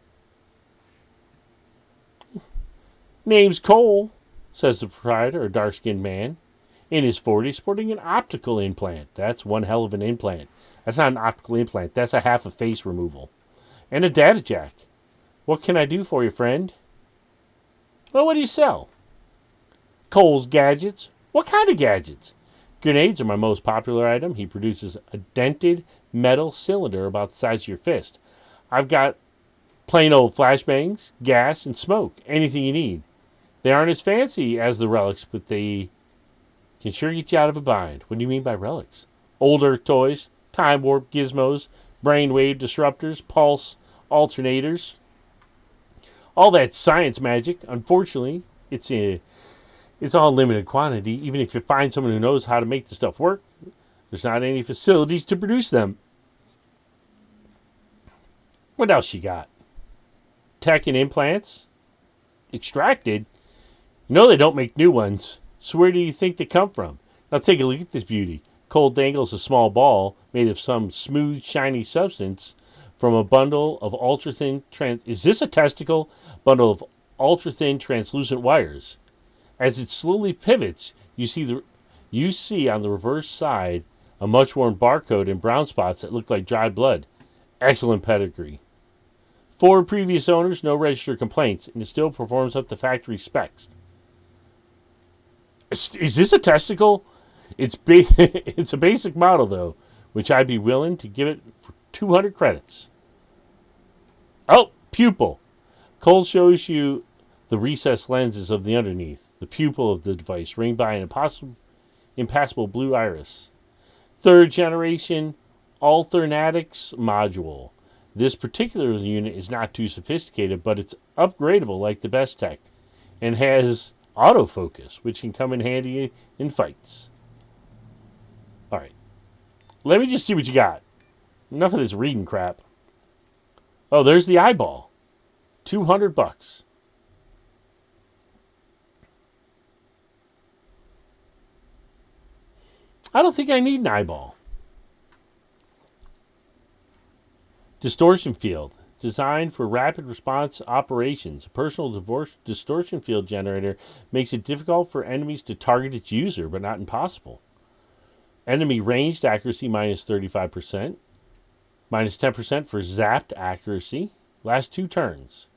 Speaker 1: Name's Cole, says the proprietor, a dark-skinned man, in his 40s, sporting an optical implant. That's one hell of an implant. That's not an optical implant. That's a half a face removal. And a data jack. What can I do for you, friend? Well, what do you sell? Cole's Gadgets. What kind of gadgets? Grenades are my most popular item. He produces a dented metal cylinder about the size of your fist. I've got plain old flashbangs, gas, and smoke. Anything you need. They aren't as fancy as the relics, but they can sure get you out of a bind. What do you mean by relics? Older toys, time warp gizmos, brainwave disruptors, pulse alternators. All that science magic, unfortunately, it's all limited quantity. Even if you find someone who knows how to make the stuff work, there's not any facilities to produce them. What else you got? Tech and implants? Extracted? No, they don't make new ones. So where do you think they come from? Now take a look at this beauty. Cole dangles a small ball made of some smooth, shiny substance from a bundle of ultra-thin... Is this a testicle? Bundle of ultra-thin, translucent wires. As it slowly pivots, you see on the reverse side a much-worn barcode and brown spots that look like dried blood. Excellent pedigree. 4 previous owners, no registered complaints, and it still performs up to factory specs. Is this a testicle? It's it's a basic model, though, which I'd be willing to give it for 200 credits. Oh, pupil. Cole shows you the recessed lenses of the underneath. The pupil of the device, ringed by an impassable blue iris. 3rd generation Alternatics module. This particular unit is not too sophisticated, but it's upgradable like the best tech, and has autofocus, which can come in handy in fights. Alright. Let me just see what you got. Enough of this reading crap. Oh, there's the eyeball. $200. I don't think I need an eyeball. Distortion field. Designed for rapid response operations. A personal distortion field generator makes it difficult for enemies to target its user, but not impossible. Enemy ranged accuracy minus 35%. Minus 10% for zapped accuracy. Last 2 turns.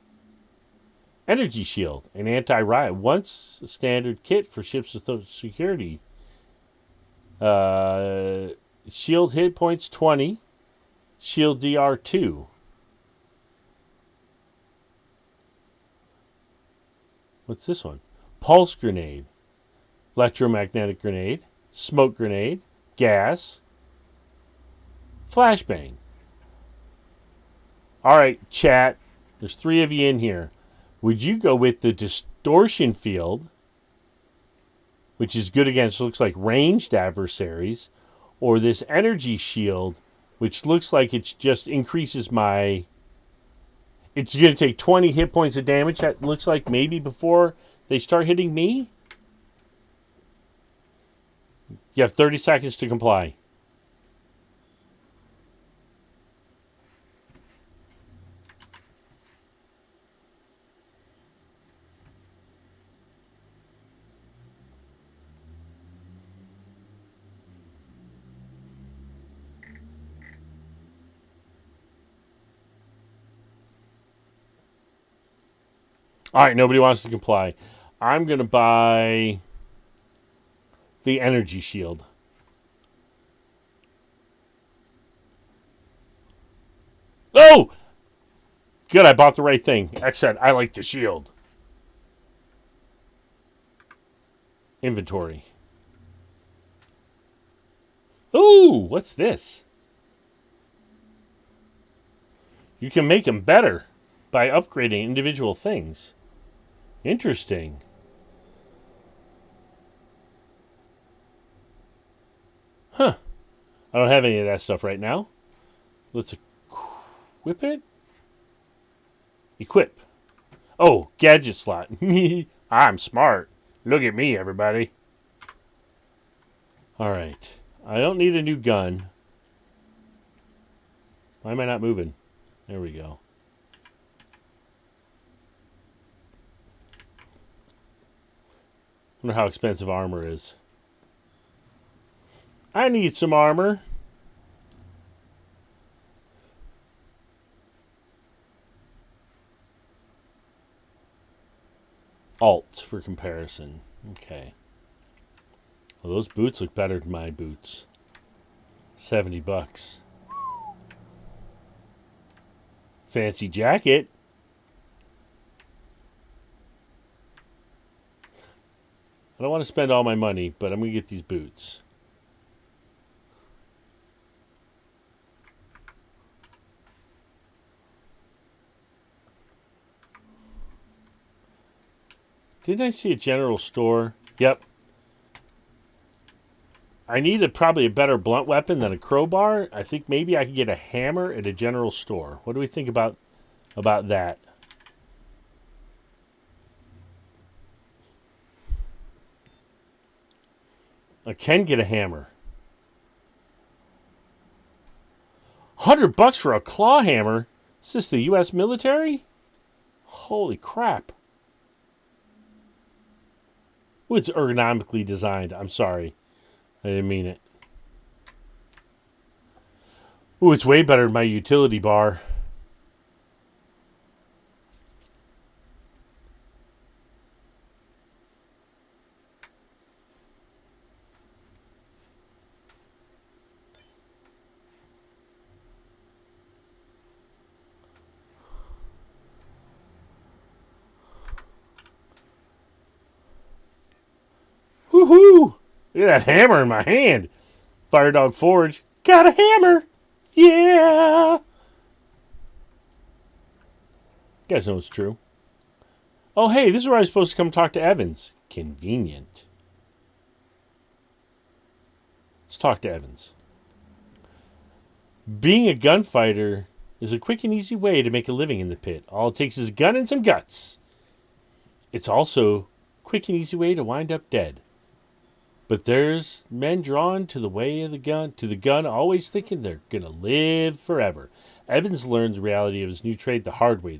Speaker 1: Energy shield. An anti-riot. Once a standard kit for ships with security. Shield hit points 20. Shield DR 2. What's this one? Pulse grenade. Electromagnetic grenade. Smoke grenade. Gas. Flashbang. Alright, chat. There's 3 of you in here. Would you go with the distortion field, which is good against, looks like ranged adversaries, or this energy shield, which looks like it just increases my... It's going to take 20 hit points of damage, that looks like, maybe before they start hitting me? You have 30 seconds to comply. All right, nobody wants to comply. I'm going to buy the energy shield. Oh! Good, I bought the right thing. X said, I like the shield. Inventory. Ooh, what's this? You can make them better by upgrading individual things. Interesting. Huh. I don't have any of that stuff right now. Let's equip it. Equip. Oh, gadget slot. I'm smart. Look at me, everybody. Alright. I don't need a new gun. Why am I not moving? There we go. I wonder how expensive armor is. I need some armor. Alt for comparison. Okay. Well, those boots look better than my boots. $70. Fancy jacket. I don't want to spend all my money, but I'm going to get these boots. Didn't I see a general store? Yep. I need probably a better blunt weapon than a crowbar. I think maybe I could get a hammer at a general store. What do we think about that? I can get a hammer. $100 for a claw hammer? Is this the U.S. military? Holy crap. Ooh, it's ergonomically designed. I'm sorry. I didn't mean it. Ooh, it's way better than my utility bar. Woohoo! Look at that hammer in my hand. Firedog Forge. Got a hammer! Yeah! You guys know it's true. Oh, hey, this is where I was supposed to come talk to Evans. Convenient. Let's talk to Evans. Being a gunfighter is a quick and easy way to make a living in the pit. All it takes is a gun and some guts. It's also a quick and easy way to wind up dead. But there's men drawn to the way of the gun, always thinking they're gonna live forever. Evans learned the reality of his new trade the hard way.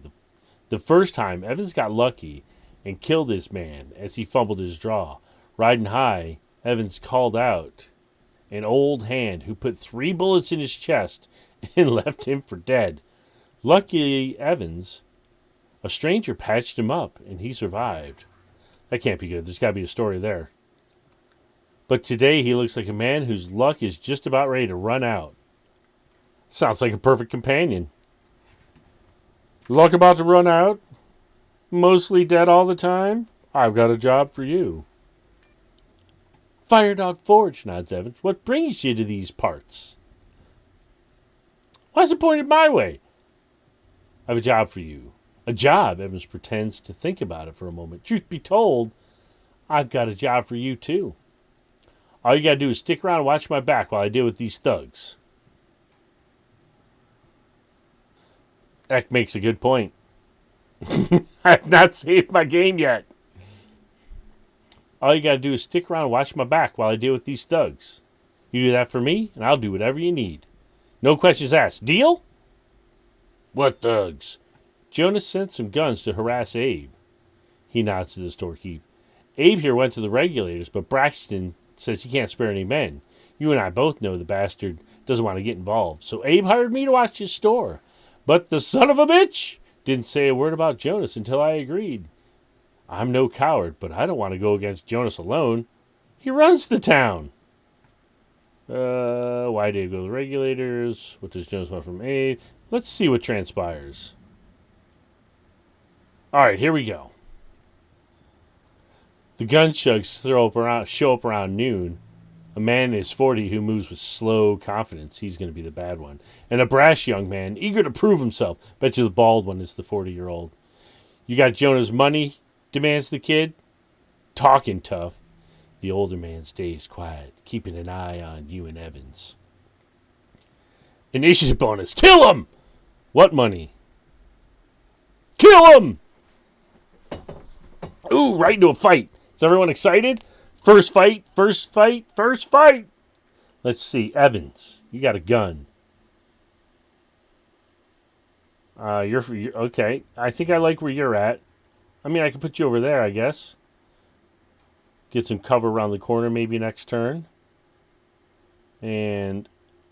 Speaker 1: The first time, Evans got lucky and killed his man as he fumbled his draw. Riding high, Evans called out an old hand who put 3 bullets in his chest and left him for dead. Luckily, Evans, a stranger patched him up and he survived. That can't be good. There's got to be a story there. But today he looks like a man whose luck is just about ready to run out. Sounds like a perfect companion. Luck about to run out? Mostly dead all the time? I've got a job for you. Firedog Forge, nods Evans. What brings you to these parts? Why's it pointed my way? I have a job for you. A job? Evans pretends to think about it for a moment. Truth be told, I've got a job for you too. All you gotta do is stick around and watch my back while I deal with these thugs. Eck makes a good point. I've not saved my game yet. All you gotta do is stick around and watch my back while I deal with these thugs. You do that for me, and I'll do whatever you need. No questions asked. Deal? What thugs? Jonas sent some guns to harass Abe. He nods to the storekeep. Abe here went to the regulators, but Braxton says he can't spare any men. You and I both know the bastard doesn't want to get involved. So Abe hired me to watch his store. But the son of a bitch didn't say a word about Jonas until I agreed. I'm no coward, but I don't want to go against Jonas alone. He runs the town. Why did he go to the regulators? What does Jonas want from Abe? Let's see what transpires. All right, here we go. The gun chugs show up around noon. A man in his 40s who moves with slow confidence. He's going to be the bad one. And a brash young man, eager to prove himself. Bet you the bald one is the 40-year-old. You got Jonah's money? Demands the kid. Talking tough. The older man stays quiet, keeping an eye on you and Evans. Initiative bonus. Kill him! What money? Kill him! Ooh, right into a fight. Is everyone excited? First fight, first fight, first fight. Let's see. Evans, you got a gun. You're okay. I think I like where you're at. I mean, I can put you over there, I guess. Get some cover around the corner maybe next turn. And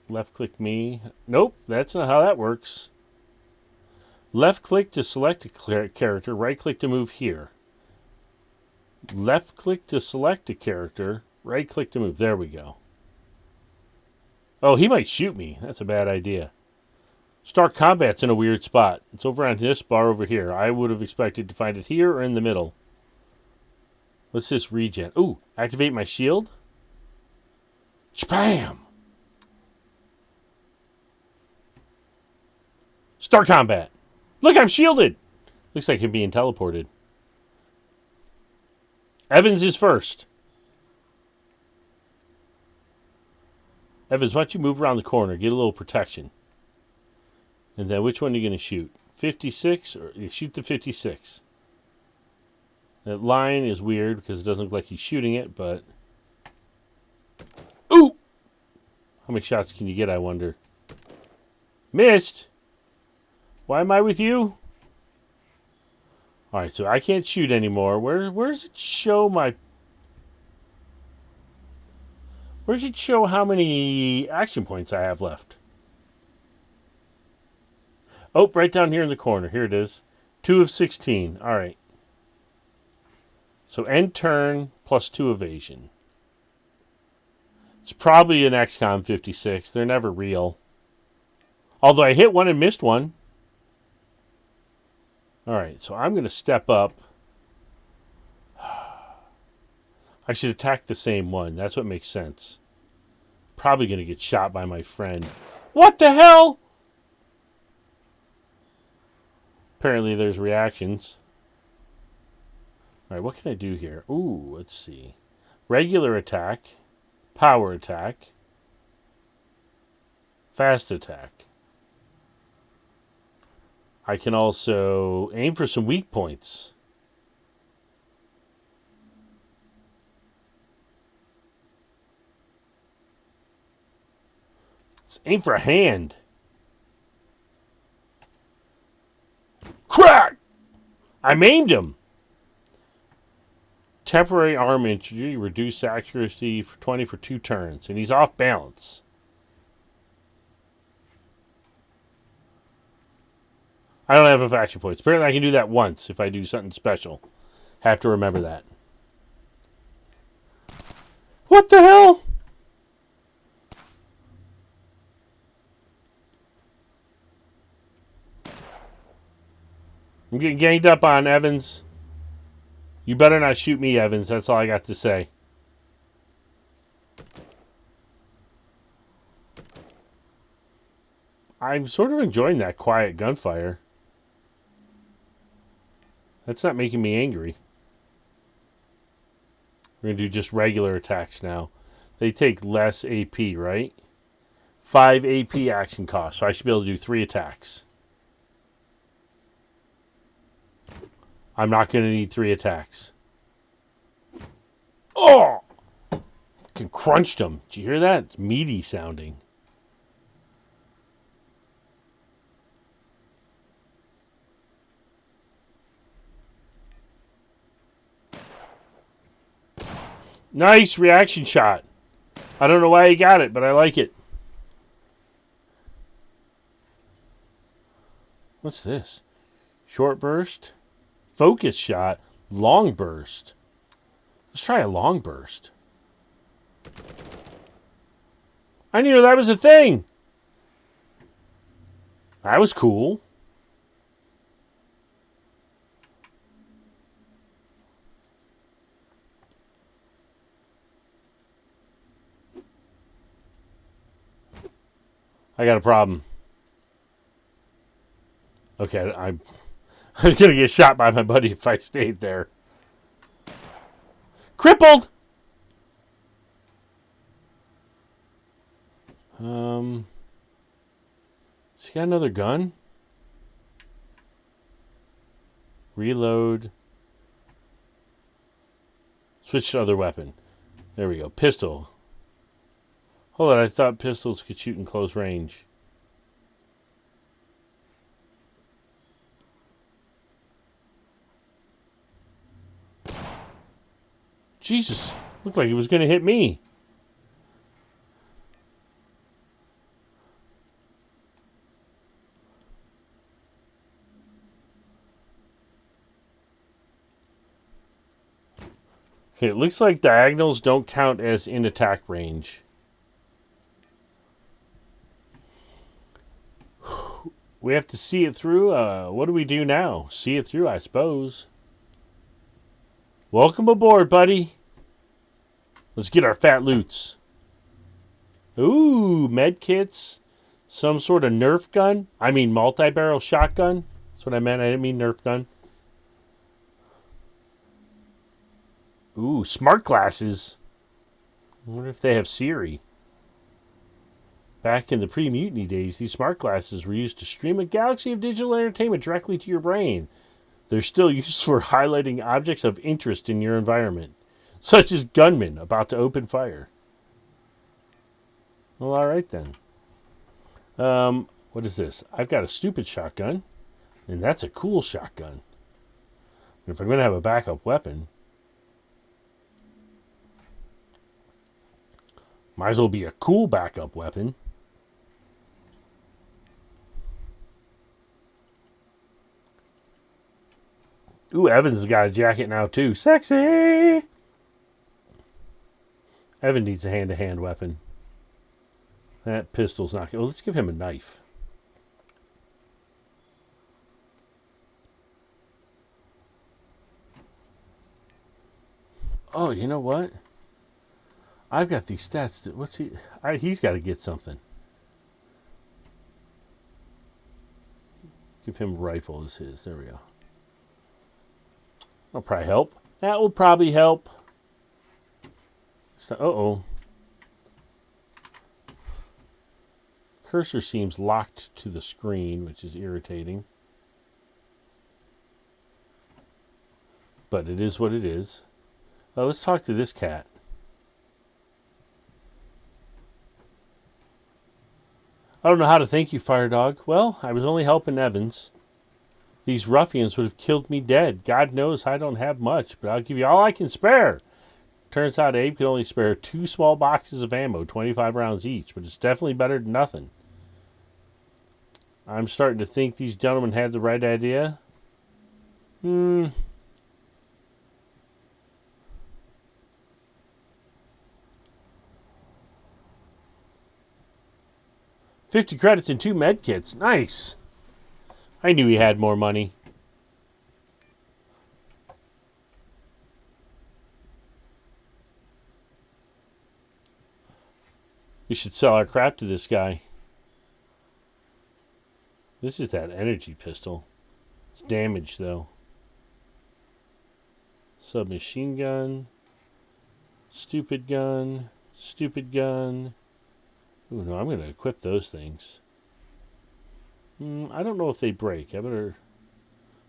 Speaker 1: left click me. Nope, that's not how that works. Left click to select a character. Right click to move here. Left click to select a character. Right click to move. There we go. Oh, he might shoot me. That's a bad idea. Start combat's in a weird spot. It's over on this bar over here. I would have expected to find it here or in the middle. Let's just regen. Ooh, activate my shield. Spam! Start combat. Look, I'm shielded. Looks like I'm being teleported. Evans is first. Evans, why don't you move around the corner, get a little protection. And then which one are you going to shoot? 56 or you shoot the 56? That line is weird because it doesn't look like he's shooting it, but... Ooh! How many shots can you get, I wonder? Missed! Why am I with you? Alright, so I can't shoot anymore. Where's it show my... Where's it show how many action points I have left? Oh, right down here in the corner. Here it is. 2 of 16. Alright. So end turn plus 2 evasion. It's probably an XCOM 56. They're never real. Although I hit one and missed one. Alright, so I'm going to step up. I should attack the same one. That's what makes sense. Probably going to get shot by my friend. What the hell? Apparently there's reactions. Alright, what can I do here? Ooh, let's see. Regular attack. Power attack. Fast attack. I can also aim for some weak points. Let's aim for a hand. Crack! I aimed him. Temporary arm injury, reduced accuracy for 20 for 2 turns, and he's off balance. I don't have enough action points. Apparently I can do that once if I do something special. Have to remember that. What the hell? I'm getting ganged up on, Evans. You better not shoot me, Evans. That's all I got to say. I'm sort of enjoying that quiet gunfire. That's not making me angry. We're going to do just regular attacks now. They take less AP, right? 5 AP action cost, so I should be able to do 3 attacks. I'm not going to need 3 attacks. Oh! Fucking crunched him. Did you hear that? It's meaty sounding. Nice reaction shot. I don't know why he got it, but I like it. What's this? Short burst? Focus shot? Long burst? Let's try a long burst. I knew that was a thing. That was cool. I got a problem. Okay, I'm going to get shot by my buddy if I stayed there. Crippled! Has he got another gun? Reload. Switch to other weapon. There we go. Pistol. Hold on, I thought pistols could shoot in close range. Jesus, looked like he was going to hit me. Okay, it looks like diagonals don't count as in attack range. We have to see it through. What do we do now? See it through, I suppose. Welcome aboard, buddy. Let's get our fat loots. Ooh, med kits. Some sort of Nerf gun. I mean multi-barrel shotgun. That's what I meant. I didn't mean Nerf gun. Ooh, smart glasses. I wonder if they have Siri. Back in the pre-mutiny days, these smart glasses were used to stream a galaxy of digital entertainment directly to your brain. They're still used for highlighting objects of interest in your environment, such as gunmen about to open fire. Well, all right then. What is this? I've got a stupid shotgun, and that's a cool shotgun. And if I'm going to have a backup weapon, might as well be a cool backup weapon. Ooh, Evans has got a jacket now too. Sexy! Evan needs a hand-to-hand weapon. That pistol's not good. Well, let's give him a knife. Oh, you know what? I've got these stats. What's he? He's got to get something. Give him a rifle as his. There we go. That'll probably help. That will probably help. So, uh-oh. Cursor seems locked to the screen, which is irritating. But it is what it is. Let's talk to this cat. I don't know how to thank you, Fire Dog. Well, I was only helping Evans. These ruffians would have killed me dead. God knows I don't have much, but I'll give you all I can spare. Turns out Abe could only spare 2 small boxes of ammo, 25 rounds each, but it's definitely better than nothing. I'm starting to think these gentlemen had the right idea. 50 credits and 2 med kits. Nice. I knew he had more money. We should sell our crap to this guy. This is that energy pistol. It's damaged, though. Submachine gun. Stupid gun. Stupid gun. Ooh, no, I'm going to equip those things. I don't know if they break. I better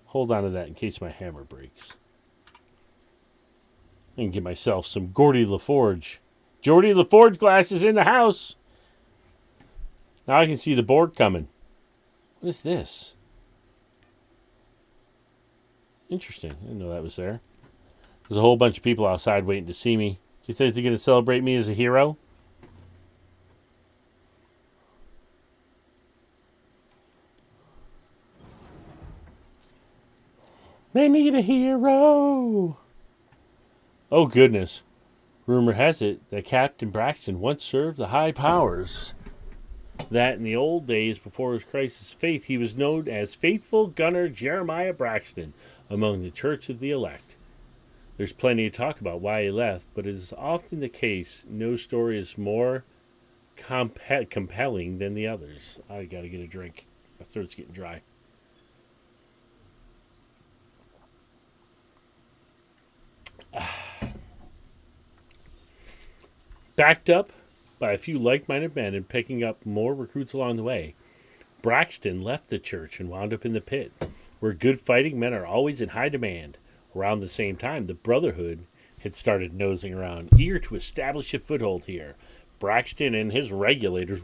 Speaker 1: hold on to that in case my hammer breaks. I can get myself some Geordie LaForge. Geordie LaForge glasses in the house. Now I can see the board coming. What is this? Interesting. I didn't know that was there. There's a whole bunch of people outside waiting to see me. Do you think they're going to celebrate me as a hero? They need a hero. Oh, goodness. Rumor has it that Captain Braxton once served the high powers. That in the old days before his crisis of faith, he was known as Faithful Gunner Jeremiah Braxton among the Church of the Elect. There's plenty to talk about why he left, but as is often the case, no story is more compelling than the others. I gotta get a drink. My throat's getting dry. Backed up by a few like-minded men and picking up more recruits along the way, Braxton left the church and wound up in the pit, where good fighting men are always in high demand. Around the same time, the Brotherhood had started nosing around, eager to establish a foothold here. Braxton and his regulators,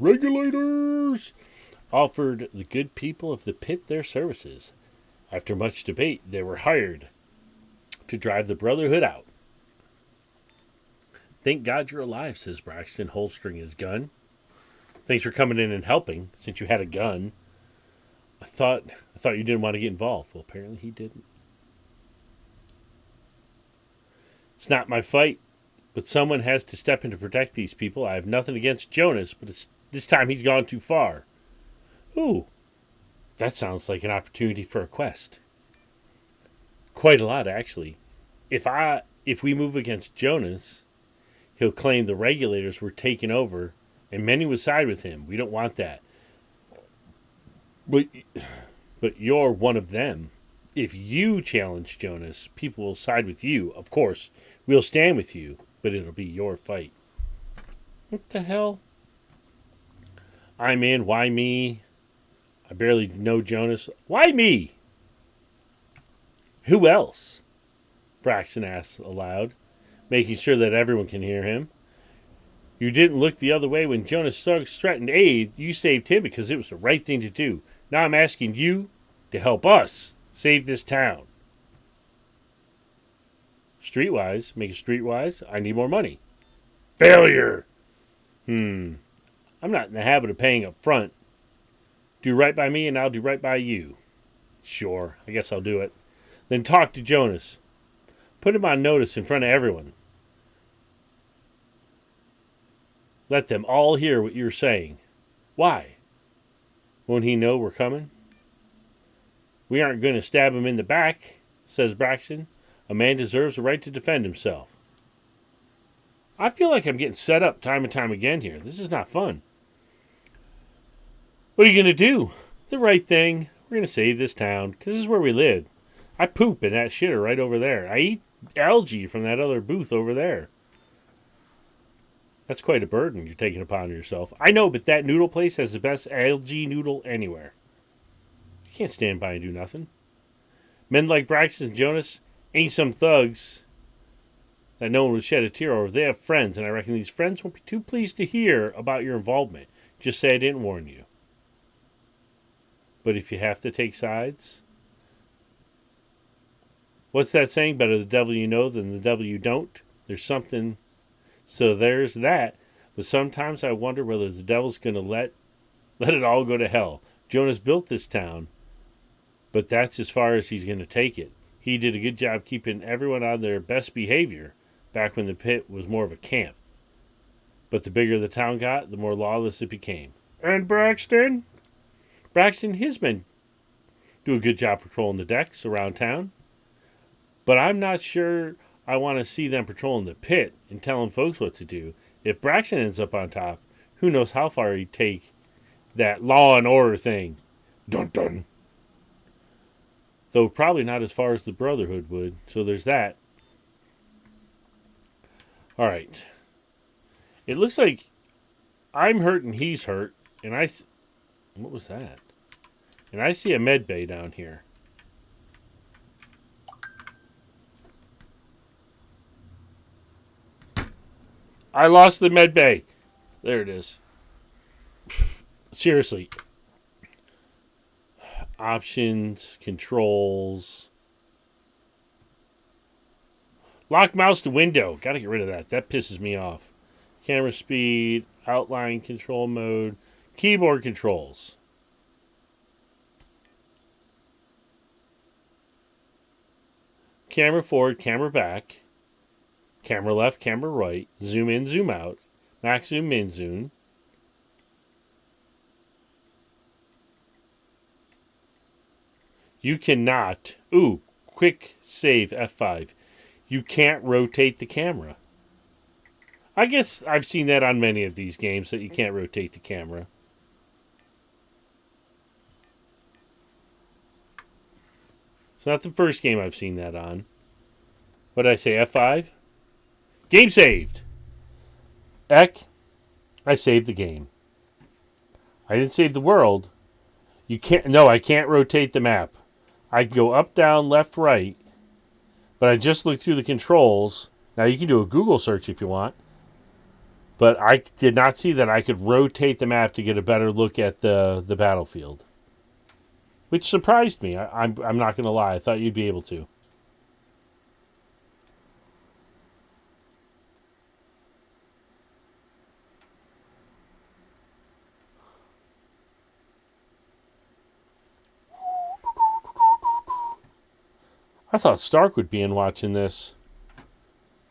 Speaker 1: offered the good people of the pit their services. After much debate, they were hired to drive the Brotherhood out. Thank God you're alive, says Braxton, holstering his gun. Thanks for coming in and helping, since you had a gun. I thought you didn't want to get involved. Well, apparently he didn't. It's not my fight, but someone has to step in to protect these people. I have nothing against Jonas, but this time he's gone too far. Ooh, that sounds like an opportunity for a quest. Quite a lot, actually. If we move against Jonas, he'll claim the regulators were taken over, and many would side with him. We don't want that. But you're one of them. If you challenge Jonas, people will side with you. Of course, we'll stand with you, but it'll be your fight. What the hell? I'm in. Why me? I barely know Jonas. Why me? Who else? Braxton asked aloud, making sure that everyone can hear him. You didn't look the other way when Jonas threatened aid. You saved him because it was the right thing to do. Now I'm asking you to help us save this town. Streetwise, make it streetwise. I need more money. Failure. I'm not in the habit of paying up front. Do right by me and I'll do right by you. Sure, I guess I'll do it. Then talk to Jonas. Put him on notice in front of everyone. Let them all hear what you're saying. Why? Won't he know we're coming? We aren't going to stab him in the back, says Braxton. A man deserves the right to defend himself. I feel like I'm getting set up time and time again here. This is not fun. What are you going to do? The right thing. We're going to save this town, because this is where we live. I poop in that shitter right over there. I eat algae from that other booth over there. That's quite a burden you're taking upon yourself. I know, but that noodle place has the best algae noodle anywhere. You can't stand by and do nothing. Men like Braxton and Jonas ain't some thugs that no one would shed a tear over. They have friends, and I reckon these friends won't be too pleased to hear about your involvement. Just say I didn't warn you. But if you have to take sides... What's that saying? Better the devil you know than the devil you don't. There's something... So there's that. But sometimes I wonder whether the devil's going to let it all go to hell. Jonas built this town, but that's as far as he's going to take it. He did a good job keeping everyone on their best behavior back when the pit was more of a camp. But the bigger the town got, the more lawless it became. And Braxton? Braxton, his men do a good job patrolling the decks around town. But I'm not sure I want to see them patrolling the pit and telling folks what to do. If Braxton ends up on top, who knows how far he'd take that law and order thing. Dun dun. Though probably not as far as the Brotherhood would. So there's that. All right. It looks like I'm hurt and he's hurt. And what was that? And I see a med bay down here. I lost the med bay. There it is. Seriously. Options, controls. Lock mouse to window. Gotta get rid of that. That pisses me off. Camera speed, outline control mode, keyboard controls. Camera forward, camera back. Camera left, camera right. Zoom in, zoom out. Max zoom, min zoom. You cannot. Ooh, quick save F5. You can't rotate the camera. I guess I've seen that on many of these games that you can't rotate the camera. It's not the first game I've seen that on. What did I say, F5? Game saved. Eck, I saved the game. I didn't save the world. You can't. No, I can't rotate the map. I'd go up, down, left, right. But I just looked through the controls. Now you can do a Google search if you want. But I did not see that I could rotate the map to get a better look at the battlefield. Which surprised me. I'm not going to lie. I thought you'd be able to. I thought Stark would be in watching this.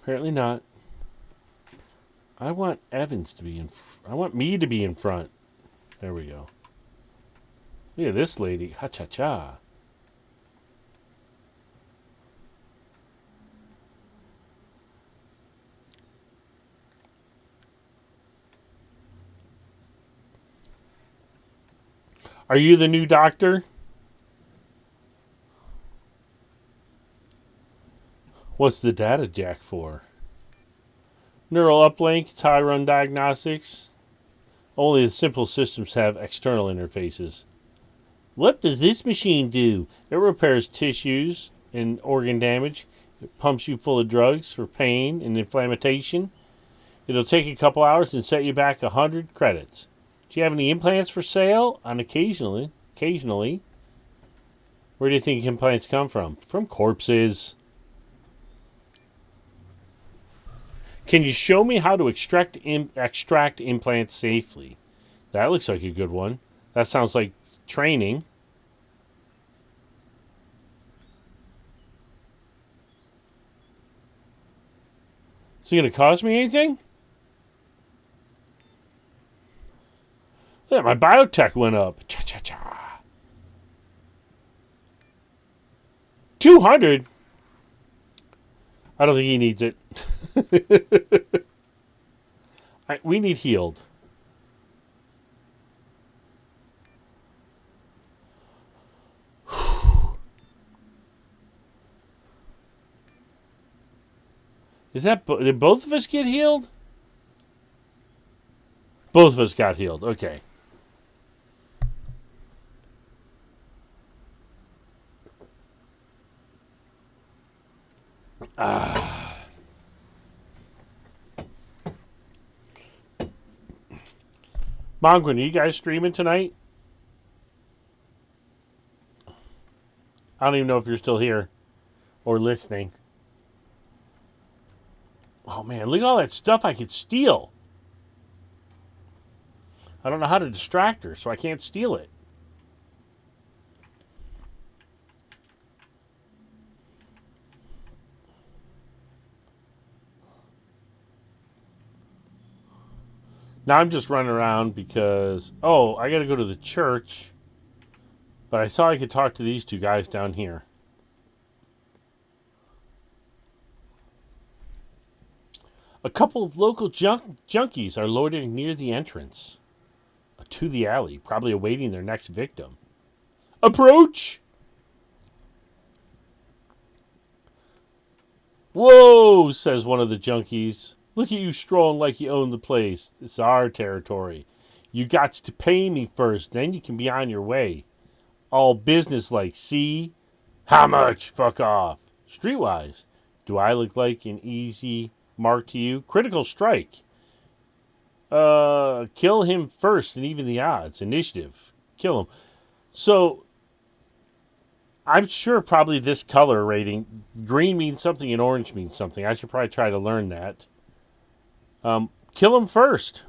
Speaker 1: Apparently not. I want Evans to be in... I want me to be in front. There we go. Look at this lady. Ha-cha-cha. Are you the new doctor? What's the data jack for? Neural uplink, high run diagnostics. Only the simple systems have external interfaces. What does this machine do? It repairs tissues and organ damage. It pumps you full of drugs for pain and inflammation. It'll take a couple hours and set you back 100 credits. Do you have any implants for sale? On occasionally. Where do you think implants come from? From corpses. Can you show me how to extract implants safely? That looks like a good one. That sounds like training. Is it going to cost me anything? Yeah, my biotech went up. Cha-cha-cha. 200? I don't think he needs it. We need healed. Did both of us get healed? Both of us got healed. Okay. Mongrel, are you guys streaming tonight? I don't even know if you're still here or listening. Oh man, look at all that stuff I could steal. I don't know how to distract her, so I can't steal it. Now I'm just running around because, I got to go to the church. But I saw I could talk to these two guys down here. A couple of local junkies are loitering near the entrance to the alley, probably awaiting their next victim. Approach! Whoa, says one of the junkies. Look at you strolling like you own the place. It's our territory. You got to pay me first, then you can be on your way. All business-like, see? How much? Fuck off. Streetwise, do I look like an easy mark to you? Critical strike. Kill him first and even the odds. Initiative. Kill him. So, I'm sure probably this color rating, green means something and orange means something. I should probably try to learn that. Kill him first.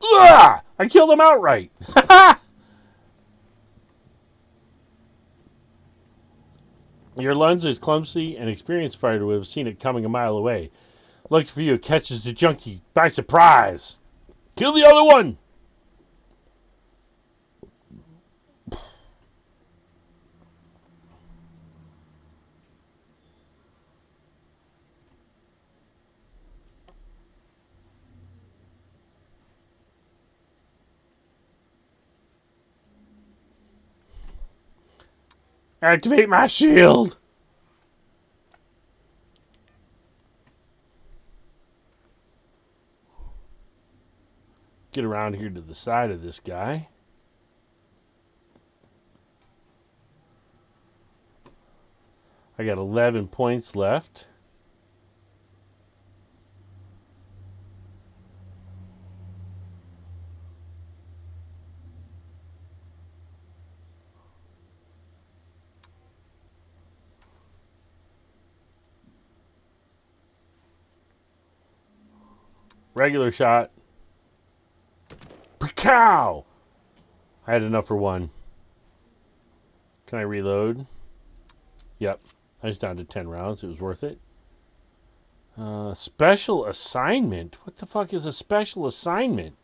Speaker 1: Ugh! I killed him outright. Your lens is clumsy, and experienced fighter would have seen it coming a mile away. Lucky for you, it catches the junkie by surprise. Kill the other one! Activate my shield! Get around here to the side of this guy. I got 11 points left. Regular shot. Pow! I had enough for one. Can I reload? Yep. I was down to 10 rounds. It was worth it. Special assignment? What the fuck is a special assignment?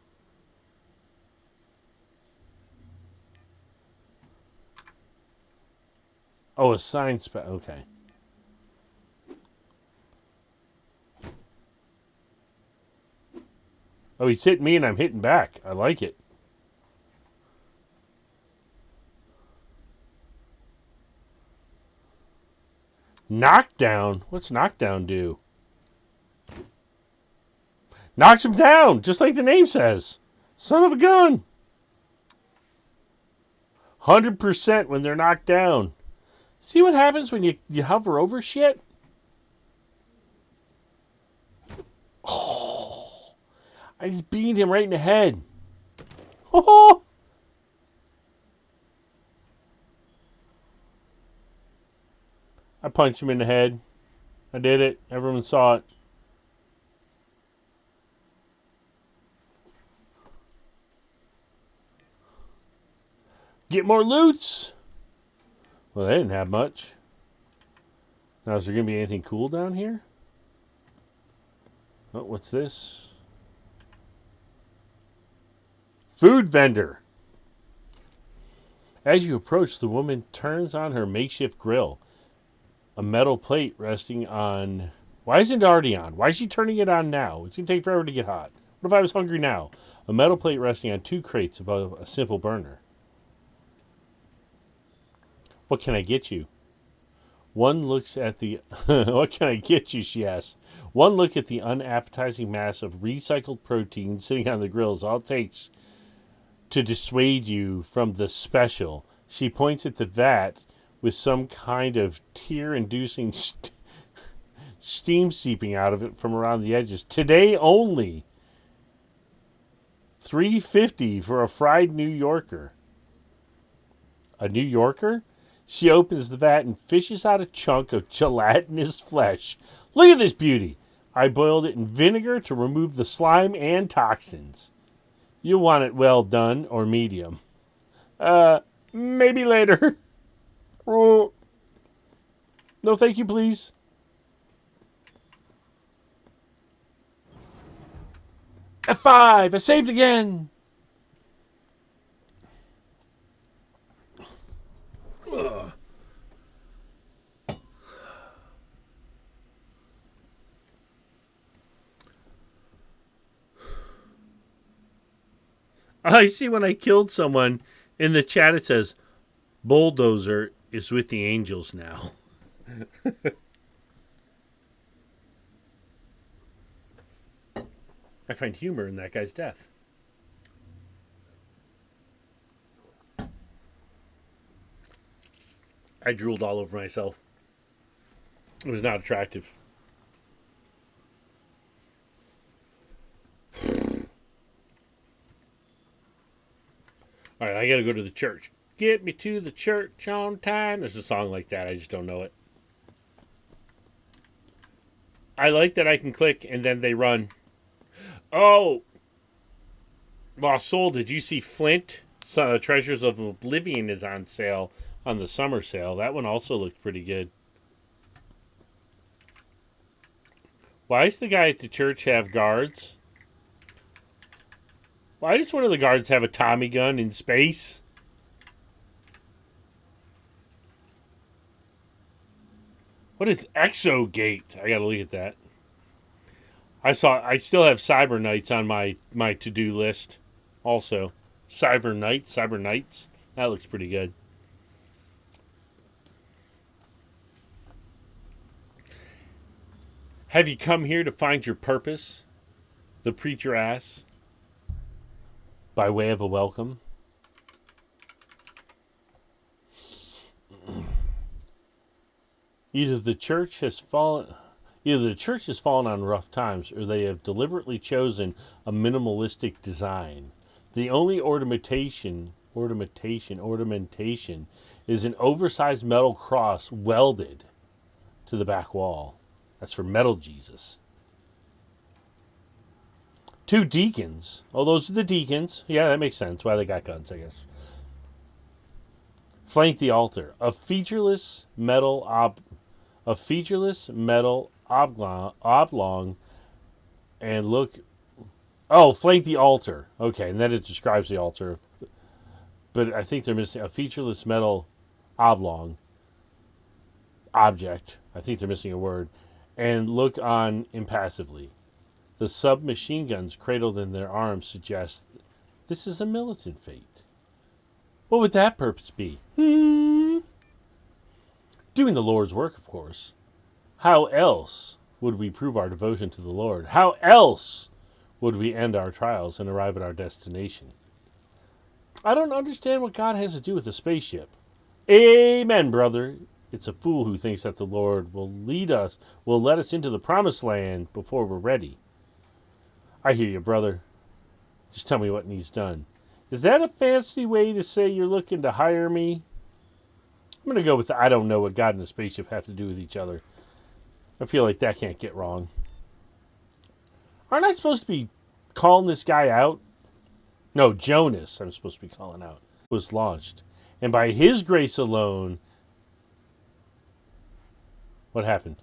Speaker 1: Oh, assigned okay. Oh, he's hitting me and I'm hitting back. I like it. Knockdown? What's knockdown do? Knocks him down, just like the name says. Son of a gun. 100% when they're knocked down. See what happens when you hover over shit? Oh, I just beamed him right in the head. Oh. I punched him in the head. I did it. Everyone saw it. Get more loots. Well, they didn't have much. Now, is there going to be anything cool down here? Oh, what's this? Food vendor. As you approach, the woman turns on her makeshift grill. A metal plate resting on... Why isn't it already on? Why is she turning it on now? It's going to take forever to get hot. What if I was hungry now? A metal plate resting on 2 crates above a simple burner. What can I get you? One looks at the... What can I get you, she asks. One look at the unappetizing mass of recycled protein sitting on the grill is all it takes to dissuade you from the special. She points at the vat with some kind of tear-inducing steam seeping out of it from around the edges. Today only. $3.50 for a fried New Yorker. A New Yorker? She opens the vat and fishes out a chunk of gelatinous flesh. Look at this beauty. I boiled it in vinegar to remove the slime and toxins. You'll want it well done or medium. Maybe later. Oh. No, thank you, please. F5! I saved again! Ugh. I see when I killed someone, in the chat it says, Bulldozer is with the angels now. I find humor in that guy's death. I drooled all over myself. It was not attractive. All right, I got to go to the church. Get me to the church on time. There's a song like that. I just don't know it. I like that I can click and then they run. Oh, Lost Soul, did you see Flint? Treasures of Oblivion is on sale on the summer sale. That one also looked pretty good. Why does the guy at the church have guards? Why does one of the guards have a Tommy gun in space? What is Exogate? I gotta look at that. I still have Cyber Knights on my to-do list. Also, Cyber Knights. That looks pretty good. Have you come here to find your purpose? The preacher asks, by way of a welcome. Either the church has fallen on rough times, or they have deliberately chosen a minimalistic design. The only ornamentation is an oversized metal cross welded to the back wall. That's for Metal Jesus. 2 deacons. Oh, those are the deacons. Yeah, that makes sense. Why they got guns, I guess. Flank the altar. A featureless metal oblong, and look. Oh, flank the altar. Okay, and then it describes the altar. But I think they're missing a featureless metal oblong object. I think they're missing a word. And look on impassively. The submachine guns cradled in their arms suggest this is a militant fate. What would that purpose be? Doing the Lord's work, of course. How else would we prove our devotion to the Lord? How else would we end our trials and arrive at our destination? I don't understand what God has to do with a spaceship. Amen, brother. It's a fool who thinks that the Lord will let us into the promised land before we're ready. I hear you, brother. Just tell me what needs done. Is that a fancy way to say you're looking to hire me? I'm going to go with I don't know what God and the spaceship have to do with each other. I feel like that can't get wrong. Aren't I supposed to be calling this guy out? No, Jonas I'm supposed to be calling out. Was launched. And by his grace alone, what happened?